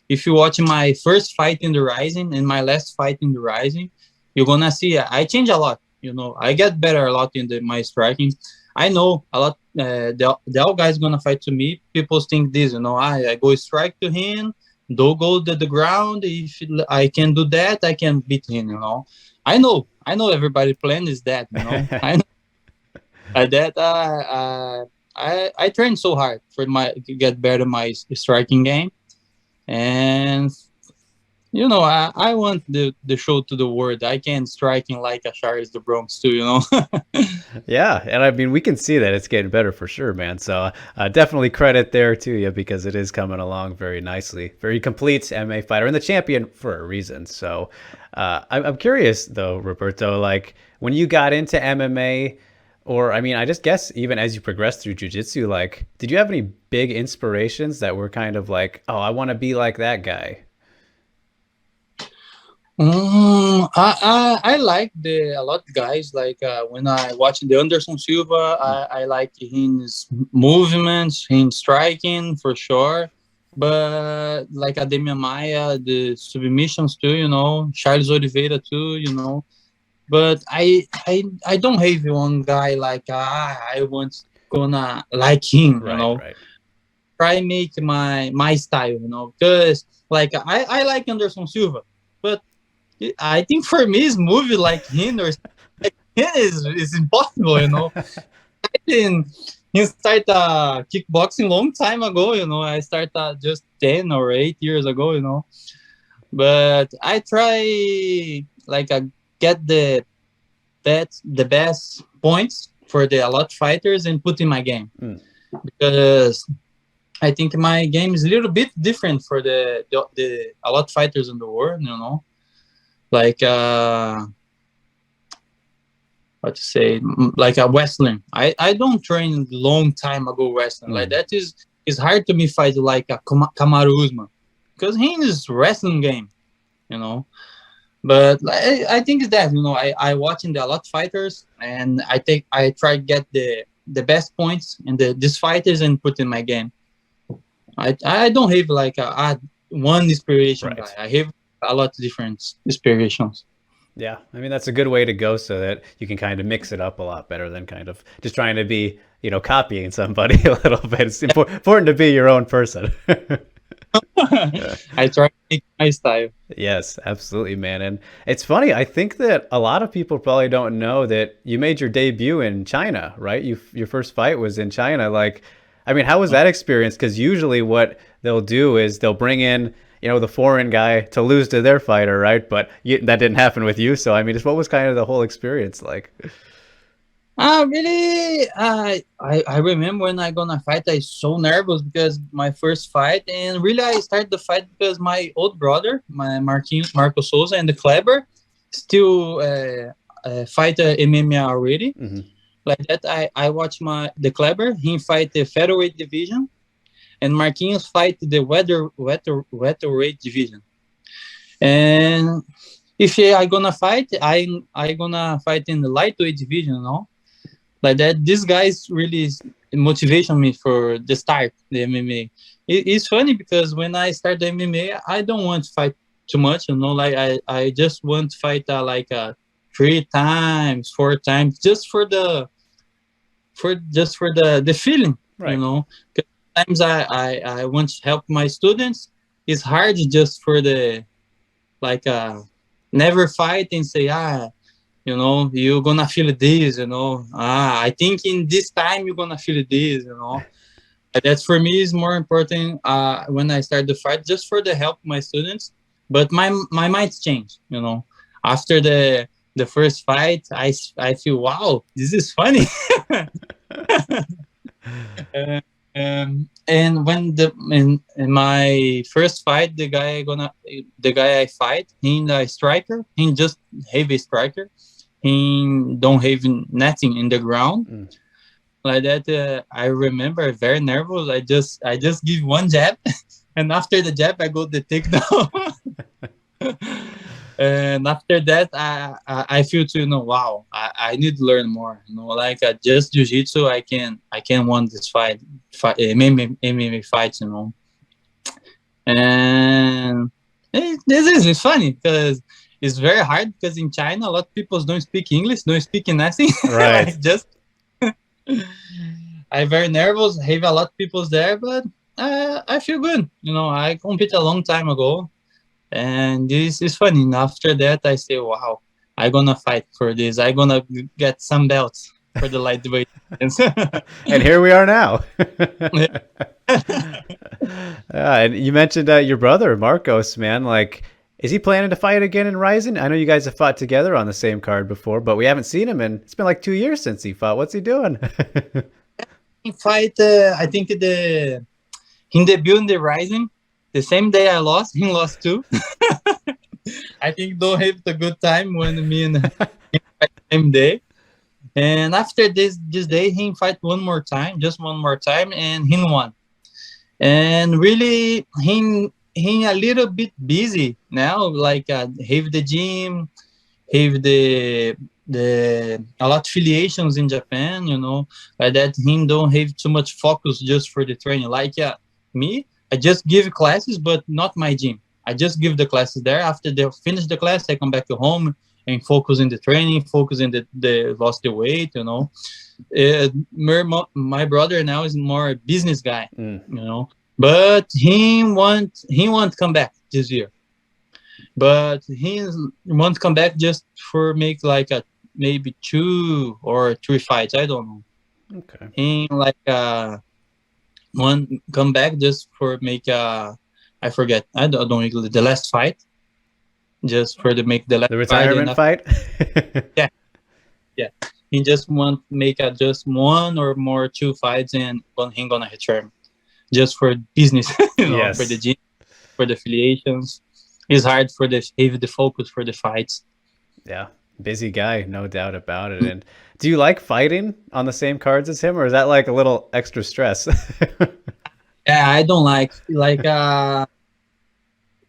if you watch my first fight in the RIZIN and my last fight in the RIZIN, you're gonna see I change a lot. I get better a lot in my striking. I know a lot. The all guys gonna fight to me. People think this, I go strike to him, don't go to the ground. If I can do that, I can beat him. I know everybody plan is that. I know that. I train so hard for to get better my striking game, and you know, I want the show to the world. I can striking like a Charles the Bronx too, you know. Yeah, and I mean, we can see that it's getting better for sure, man. So definitely credit there to you because it is coming along very nicely. Very complete MMA fighter and the champion for a reason. So I'm curious though, Roberto, like when you got into MMA, or I mean, I just guess even as you progressed through jiu-jitsu, like, did you have any big inspirations that were kind of like, oh, I want to be like that guy? I like a lot of guys. Like when I watch the Anderson Silva, I like his movements, his striking for sure. But like Ademir Maia, the submissions too, you know, Charles Oliveira too, you know. But I don't have one guy like I want gonna like him, you know. Right. Try make my style, you know, because like I like Anderson Silva, but I think for me his movie like him or like him is impossible, you know. He started kickboxing long time ago, you know. I started just 10 or 8 years ago, you know. But I try like get the best points for the a lot fighters and put in my game because I think my game is a little bit different for the a lot fighters in the world, you know. Like how to say, like a wrestling. I don't train long time ago wrestling. Like that is hard to me fight like a Kamaru Usman because he is wrestling game, you know. But I think it's that, you know, I watching the a lot fighters and I try to get the best points in these fighters and put in my game. I don't have like one inspiration guy. I have a lot of different inspirations. Yeah, I mean, that's a good way to go so that you can kind of mix it up a lot better than kind of just trying to be, you know, copying somebody a little bit. It's important to be your own person. I try to make my style. Yes, absolutely, man. And it's funny. I think that a lot of people probably don't know that you made your debut in China, right? Your first fight was in China. Like, I mean, how was that experience? Because usually what they'll do is they'll bring in, you know, the foreign guy to lose to their fighter, right? But that didn't happen with you. So, I mean, just what was kind of the whole experience like? Really, I remember when I gonna fight, I was so nervous because my first fight, and really I started the fight because my old brother, my Marco Souza, and the Kleber still fight MMA already. Like that, I watch the Kleber, he fight the featherweight division, and Marquinhos fight the welterweight division. And if I gonna fight, I gonna fight in the lightweight division, you know. Like that, this guy's really motivation me for the start the MMA. It's funny because when I start the MMA, I don't want to fight too much, you know. Like I just want to fight 3 times, 4 times, just for the feeling, right. You know. Because sometimes I want to help my students. It's hard just for the never fight and say you know, you're gonna feel this, you know. I think in this time you're gonna feel this, you know. That for me is more important when I start the fight, just for the help my students. But my mind's changed, you know. After the first fight, I feel, wow, this is funny. And when in my first fight, the guy I fight, he a striker, he just heavy striker. He don't have nothing in the ground. Like that, I remember very nervous. I just give one jab, and after the jab, I go the takedown. And after that, I feel to, you know, wow, I need to learn more. You know, like just jiu-jitsu, I can win this fight MMA fights, you know. And it's funny because it's very hard because in China, a lot of people don't speak English, don't speak nothing. Right. I'm very nervous. Have a lot of people there, but I feel good. You know, I competed a long time ago, and this is funny. And after that, I say, wow, I'm gonna fight for this. I'm gonna get some belts for the lightweight. And here we are now. And you mentioned your brother Marcos, man. Like, Is he planning to fight again in RIZIN? I know you guys have fought together on the same card before, but we haven't seen him, and it's been like 2 years since he fought. What's he doing? He fight, I think he debuted in the RIZIN. The same day I lost, he lost too. I think don't have a good time when me and him fight the same day. And after this day, he fight just one more time, and he won. And really, he a little bit busy now, like have the gym, have the a lot of affiliations in Japan, you know, like that. Him don't have too much focus just for the training. Like me, I just give classes, but not my gym. I just give the classes there. After they finish the class, I come back to home and focus in the training, focus in the lost the weight, you know. My brother now is more a business guy, you know, but he won't come back this year. But he won't come back just for make like maybe 2 or 3 fights. I don't know. Okay. He like one come back just for make I forget. I don't know the last fight. Just for make the last retirement fight. Yeah. He just want make just 1 or more 2 fights, and he gonna return just for business, you know, for the gym, for the affiliations. It's hard for the focus for the fights. Yeah, busy guy, no doubt about it. And do you like fighting on the same cards as him, or is that like a little extra stress? Yeah, I don't like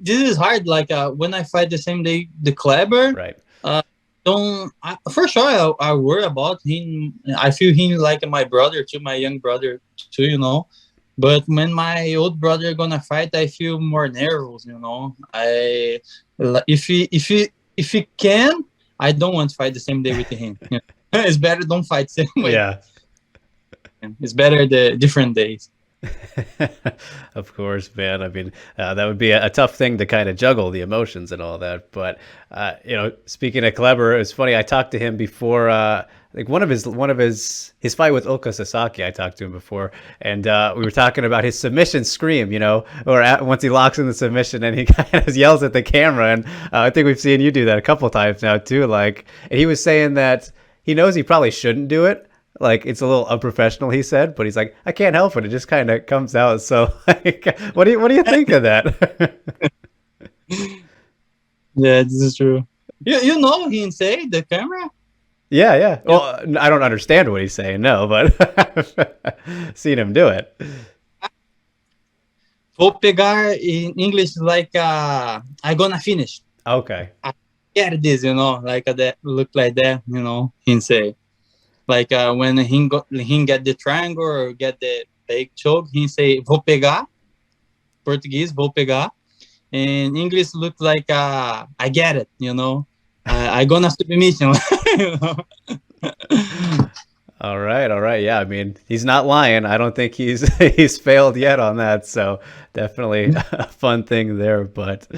this is hard. Like when I fight the same day, the Kleber, right? For sure, I worry about him. I feel him like my brother too, my young brother too, you know. But when my old brother gonna fight, I feel more nervous, you know. If he can, I don't want to fight the same day with him. You know? It's better don't fight same way. Yeah, it's better the different days. Of course, man. I mean, that would be a tough thing to kind of juggle the emotions and all that. But you know, speaking of Kleber, it's funny. I talked to him before. Like one of his fight with Ulka Sasaki. I talked to him before, and we were talking about his submission scream. You know, or once he locks in the submission and he kind of yells at the camera. And I think we've seen you do that a couple times now too. Like, and he was saying that he knows he probably shouldn't do it. Like, it's a little unprofessional, he said, but he's like, I can't help it. It just kind of comes out. So, like, what do you think of that? Yeah, this is true. You know he say the camera? Yeah. Well, I don't understand what he's saying, no, but I've seen him do it. Vou pegar in English like I gonna finish. Okay. I get this, you know, like that look like that, you know, he say. Like when he get the triangle or get the big choke, he say vou pegar. Portuguese, vou pegar. And English looks like I get it, you know. I gonna submission. You know? All right. Yeah, I mean, he's not lying. I don't think he's failed yet on that. So definitely a fun thing there. But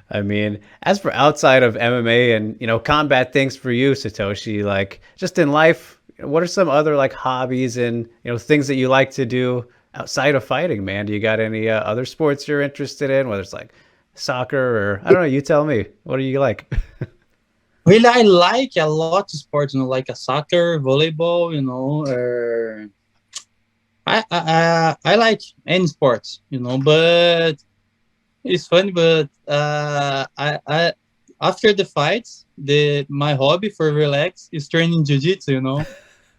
I mean, as for outside of MMA and, you know, combat things for you, Satoshi, like just in life, what are some other like hobbies and, you know, things that you like to do outside of fighting, man? Do you got any other sports you're interested in, whether it's like soccer or I don't know, you tell me. What do you like? Really, I like a lot of sports, you know, like a soccer, volleyball, you know, I like any sports, you know, but it's funny, but I after the fights, my hobby for relax is training jiu-jitsu, you know.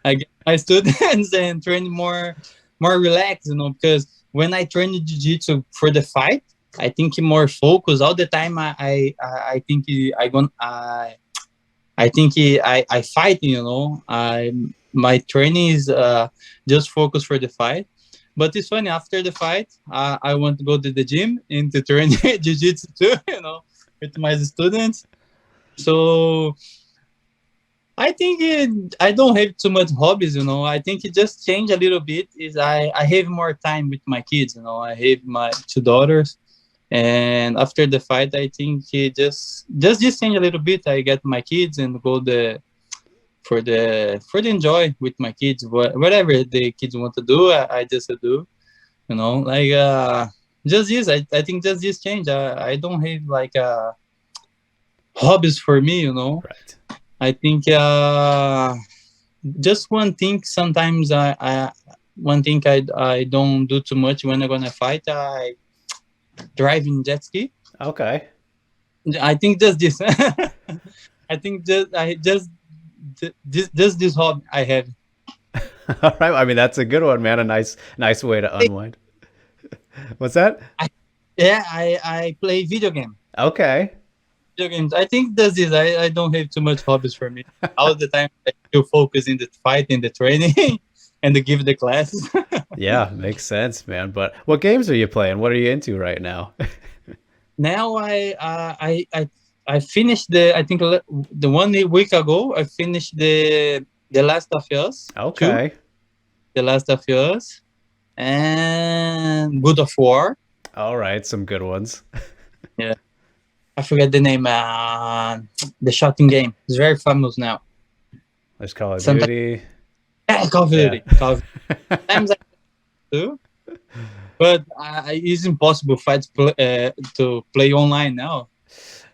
I get my students and train more relaxed, you know, because when I train jiu-jitsu for the fight, I think more focused all the time. I think I fight, you know. My training is just focused for the fight. But it's funny, after the fight, I want to go to the gym and to train jiu-jitsu too, you know, with my students. So I think I don't have too much hobbies, you know. I think it just changed a little bit. Is I have more time with my kids, you know. I have my 2 daughters, and after the fight, I think it just changed a little bit. I get my kids and go for the enjoy with my kids. Whatever the kids want to do, I just do, you know. Like just this, I think just this change. I don't have like hobbies for me, you know. Right. I think just one thing. Sometimes I don't do too much when I'm gonna fight. I drive in jet ski. Okay. I think just this. I think just this hobby I have. All right. I mean, that's a good one, man. A nice way to unwind. What's that? I play video game. Okay. Video games. I think that's this. I don't have too much hobbies for me. All the time I still focus in the fight, in the training, and to give the classes. Yeah, makes sense, man. But what games are you playing? What are you into right now? Now I finished I think the 1 week ago I finished the Last of Us. Okay. 2, the Last of Us, and God of War. All right, some good ones. Yeah, I forget the name. The shooting game. It's very famous now. There's Call of Duty. Yeah, Call of Duty. Yeah. Call of Duty. Sometimes I do, but it's impossible to play online now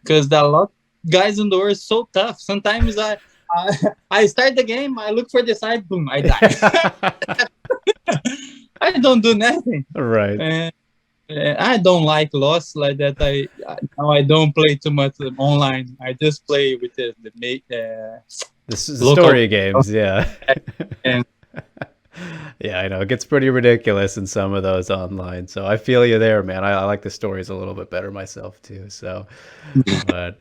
because there are a lot of guys in the world so tough. Sometimes I start the game, I look for the side, boom, I die. I don't do nothing. Right. I don't like loss like that. Now I don't play too much online. I just play with the story games, yeah. And yeah, I know. It gets pretty ridiculous in some of those online. So I feel you there, man. I like the stories a little bit better myself too. So, but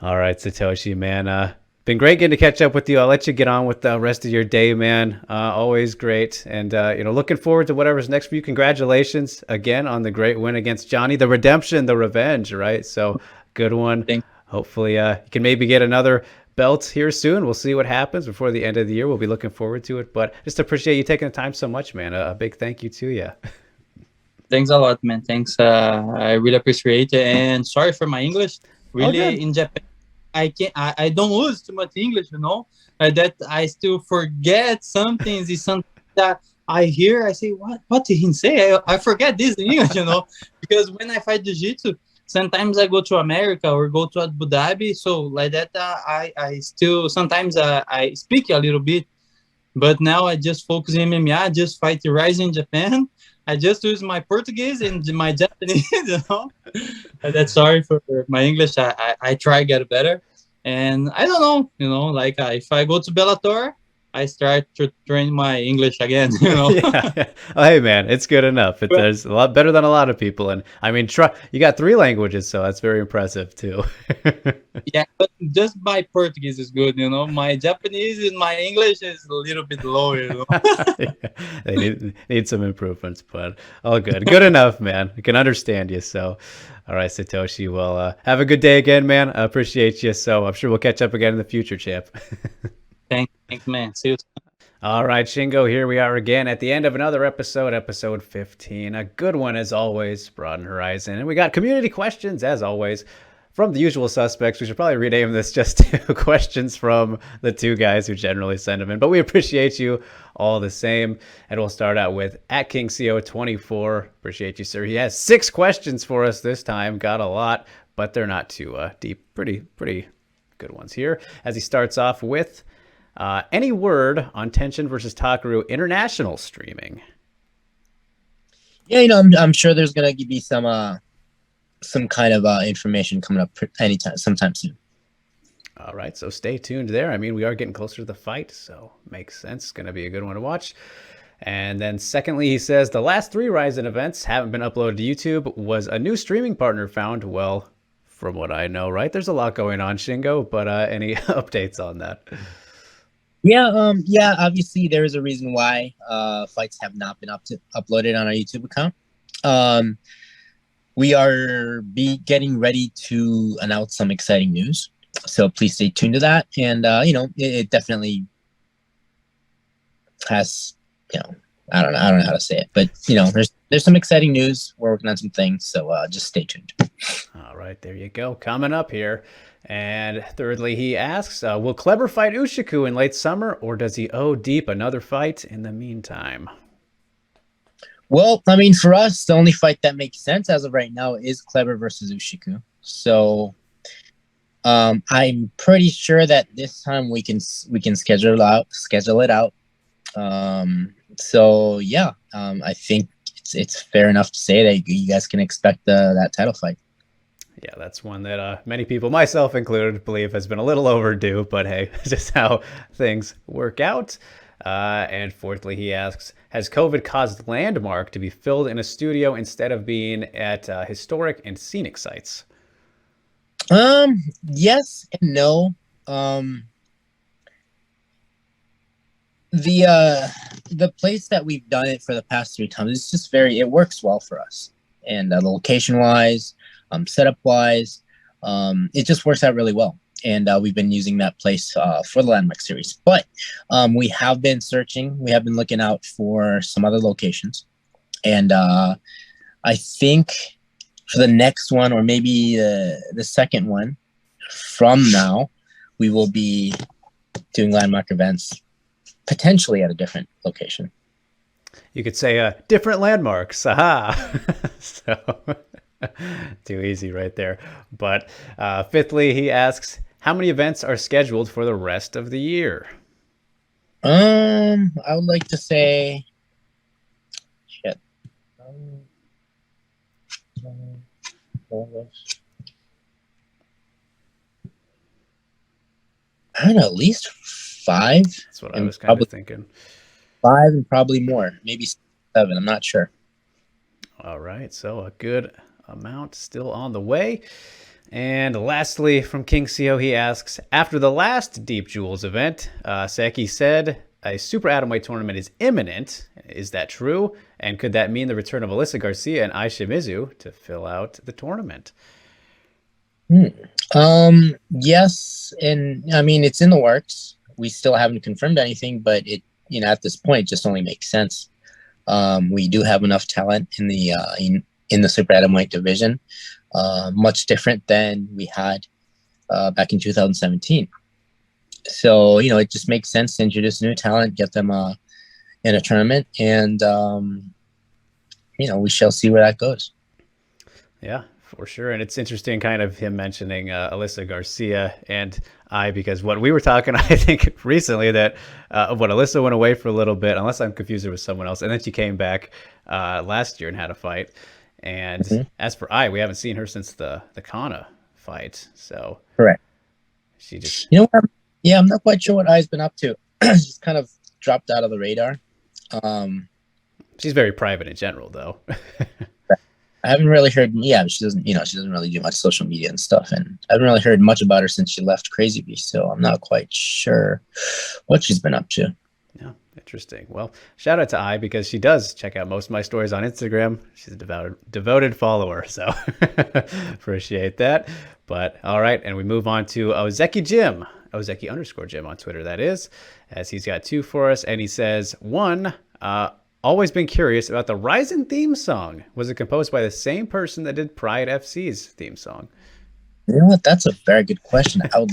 all right, Satoshi, man. Been great getting to catch up with you. I'll let you get on with the rest of your day, man. Always great. And, looking forward to whatever's next for you. Congratulations again on the great win against Johnny, the redemption, the revenge, right? So good one. Hopefully you can maybe get another belt here soon. We'll see what happens before the end of the year. We'll be looking forward to it, but just appreciate you taking the time so much, man. A big thank you to you. Thanks a lot, man. Thanks. I really appreciate it. And sorry for my English. Really, in Japan, I don't use too much English, that I still forget some things. Is something that I hear, I say, what did he say? I forget this in English, because when I fight jiu-jitsu, sometimes I go to America or go to Abu Dhabi. So like that, I still, sometimes I speak a little bit, but now I just focus in MMA. I just fight the RIZIN in Japan. I just use my Portuguese and my Japanese, That's sorry for my English. I try to get better. And I don't know, like if I go to Bellator, I start to train my English again, Yeah. Oh, hey, man, it's good enough. There's a lot better than a lot of people. And I mean, you got 3 languages, so that's very impressive too. Yeah, but just my Portuguese is good, My Japanese and my English is a little bit low, Yeah, they need some improvements, but all good. Good enough, man. I can understand you. So, all right, Satoshi. Well, have a good day again, man. I appreciate you. So I'm sure we'll catch up again in the future, champ. Thanks, man. See you. All right, Shingo, here we are again at the end of another episode 15. A good one as always, Broadened Horizon. And we got community questions as always from the usual suspects. We should probably rename this just to questions from the 2 guys who generally send them in. But we appreciate you all the same. And we'll start out with @KingCO24. Appreciate you, sir. He has 6 questions for us this time. Got a lot, but they're not too deep. Pretty good ones here. As he starts off with, any word on Tenshin versus Takaru international streaming? Yeah, I'm sure there's gonna be some kind of information coming up sometime soon. All right, so stay tuned there. I mean, we are getting closer to the fight, so makes sense. Going to be a good one to watch. And then secondly, he says the last 3 RIZIN events haven't been uploaded to YouTube. Was a new streaming partner found? Well, from what I know, right? There's a lot going on, Shingo, but any updates on that? Yeah, obviously there is a reason why fights have not been uploaded on our YouTube account. We are getting ready to announce some exciting news, so please stay tuned to that. And it definitely has, I don't know how to say it, but there's some exciting news. We're working on some things, so just stay tuned. All right, there you go. Coming up here. And thirdly, he asks, will Kleber fight Ushiku in late summer, or does he owe Deep another fight in the meantime? Well, I mean, for us, the only fight that makes sense as of right now is Kleber versus Ushiku. So I'm pretty sure that this time we can schedule it out. So yeah, I think it's fair enough to say that you guys can expect that title fight. Yeah, that's one that many people, myself included, believe has been a little overdue, but hey, just how things work out. And fourthly, he asks, has COVID caused Landmark to be filled in a studio instead of being at historic and scenic sites? Yes and no. The place that we've done it for the past 3 times, it's just it works well for us. And location wise, setup wise, it just works out really well. And we've been using that place for the Landmark series. But we have been searching, we have been looking out for some other locations. And I think for the next one, or maybe the second one from now, we will be doing Landmark events potentially at a different location. You could say different landmarks. Aha! So too easy right there. But fifthly, he asks, how many events are scheduled for the rest of the year? I would like to say, shit. I don't know, at least 5. That's what I was kind of thinking. 5 and probably more, maybe 7. I'm not sure. All right, so a good amount still on the way. And lastly, from King CO, he asks, after the last Deep Jewels event, Seki said a super atomweight tournament is imminent. Is that true? And could that mean the return of Alyssa Garcia and Ai Shimizu to fill out the tournament? Yes, and I mean, it's in the works. We still haven't confirmed anything, but it, at this point, just only makes sense. We do have enough talent in the super atomweight division, much different than we had back in 2017. So it just makes sense to introduce new talent, get them in a tournament, and we shall see where that goes. Yeah, for sure. And it's interesting kind of him mentioning Alyssa Garcia and because what we were talking, I think recently that when Alyssa went away for a little bit, unless I'm confused, her with someone else, and then she came back last year and had a fight. And as for we haven't seen her since the Kana fight. So correct. She just I'm not quite sure what Ai's been up to. She's kind of dropped out of the radar. She's very private in general, though. I haven't really heard. Yeah, she doesn't. She doesn't really do much social media and stuff, and I haven't really heard much about her since she left Crazy Beast. So I'm not quite sure what she's been up to. Yeah, interesting. Well, shout out to Ai because she does check out most of my stories on Instagram. She's a devoted follower, so appreciate that. But all right, and we move on to Ozeki Jim, Ozeki_Jim on Twitter. That is, as he's got 2 for us, and he says 1. Always been curious about the RIZIN theme song. Was it composed by the same person that did Pride FC's theme song? You know what? That's a very good question. I would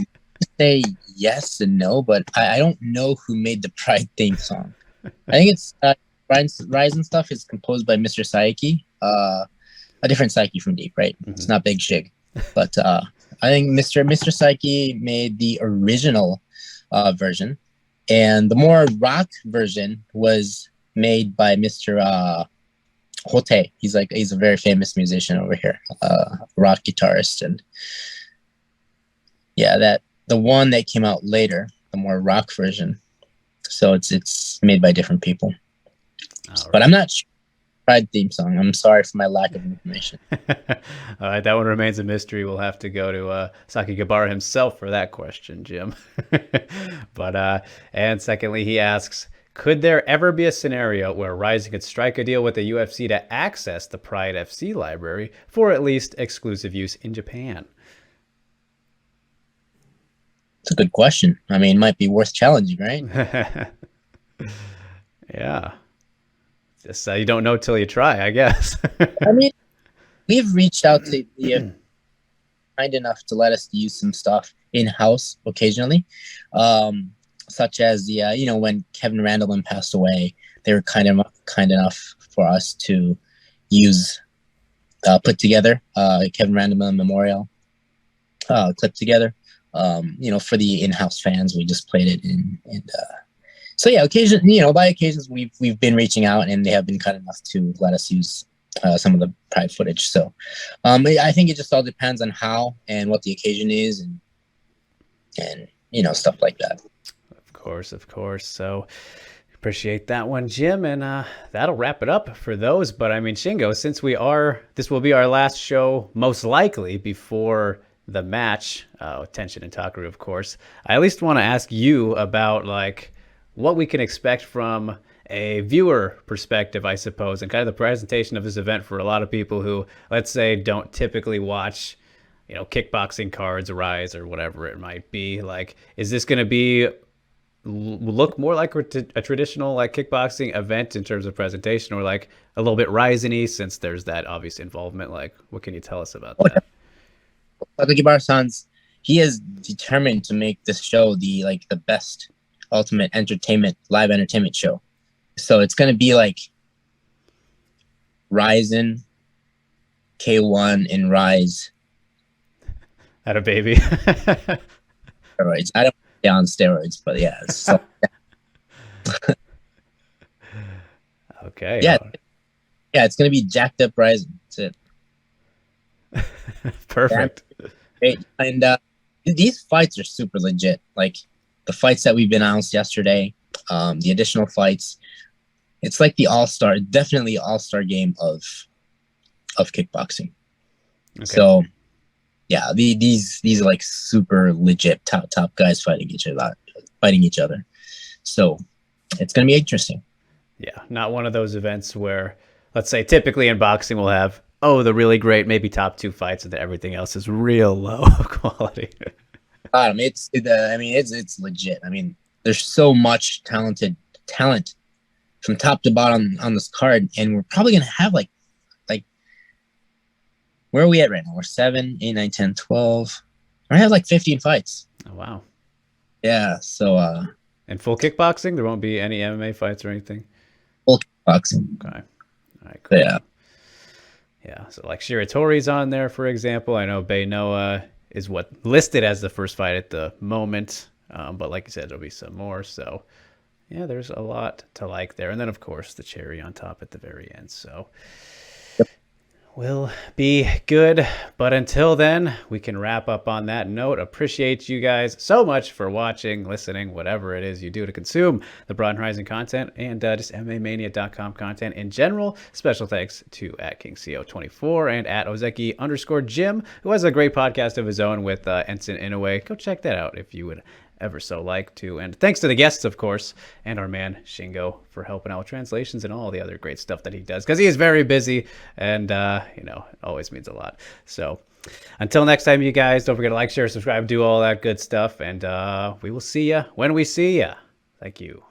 say yes and no, but I don't know who made the Pride theme song. I think it's RIZIN stuff is composed by Mr. Saiki, a different Saiki from Deep, right? Mm-hmm. It's not Big Shig. But I think Mr. Saiki made the original version, and the more rock version was made by Mr. Hote. He's a very famous musician over here, rock guitarist, and the one that came out later, the more rock version. So it's made by different people. Right. But I'm not sure. Pride theme song. I'm sorry for my lack of information. All right, that one remains a mystery. We'll have to go to Sakigabara himself for that question, Jim. But and secondly, he asks, could there ever be a scenario where RIZIN could strike a deal with the UFC to access the Pride FC library for at least exclusive use in Japan? It's a good question. I mean, it might be worth challenging, right? Yeah. Just you don't know till you try, I guess. I mean, we've reached out to the kind enough to let us use some stuff in-house occasionally. Such as when Kevin Randleman passed away, they were kind enough for us to use, put together Kevin Randleman memorial clip together. for the in-house fans, we just played it and so yeah, by occasions we've been reaching out, and they have been kind enough to let us use some of the private footage. So I think it just all depends on how and what the occasion is, and stuff like that. Of course. So appreciate that one, Jim, and that'll wrap it up for those. But I mean, Shingo, since this will be our last show most likely before the match, Tenshin and Takaru, of course, I at least want to ask you about like what we can expect from a viewer perspective, I suppose, and kind of the presentation of this event for a lot of people who, let's say, don't typically watch, kickboxing cards, Rise, or whatever it might be. Like, is this going to look more like a traditional like kickboxing event in terms of presentation, or like a little bit Ryzen-y since there's that obvious involvement? Like, what can you tell us about that? Takibara-san's, he is determined to make this show the best ultimate live entertainment show. So it's going to be like Ryzen, K1, and Rise. Had a baby. Steroids. I don't stay on steroids, but yeah. So, okay. Yeah, it's going to be jacked up Ryzen. That's it. Perfect. Great. And these fights are super legit. Like the fights that we've been announced yesterday, the additional fights. It's like the definitely all-star game of kickboxing. Okay. So, yeah, these are like super legit top guys fighting each other. So, it's gonna be interesting. Yeah, not one of those events where, let's say, typically in boxing we'll have the really great, maybe top 2 fights, and then everything else is real low quality. It's legit. I mean, there's so much talent from top to bottom on this card, and we're probably gonna have like where are we at right now? We're 7, 8, 9, 10, 12. We're gonna have like 15 fights. Oh wow. Yeah. So and full kickboxing? There won't be any MMA fights or anything? Full kickboxing. Okay. All right, cool. Yeah. Yeah. So like Shiratori's on there, for example. I know Bei Noah is listed as the first fight at the moment. But like you said, there'll be some more. So yeah, there's a lot to like there. And then, of course, the cherry on top at the very end. So will be good. But until then, we can wrap up on that note. Appreciate you guys so much for watching, listening, whatever it is you do to consume the Broadened Horizon content and just MMAmania.com content in general. Special thanks to @KingCO24 and @Ozeki_Jim, who has a great podcast of his own with Ensign Inoue. Go check that out if you would ever so like to. And thanks to the guests, of course, and our man Shingo for helping out with translations and all the other great stuff that he does, because he is very busy and it always means a lot. So until next time, you guys, don't forget to like, share, subscribe, do all that good stuff, and we will see ya when we see ya. Thank you.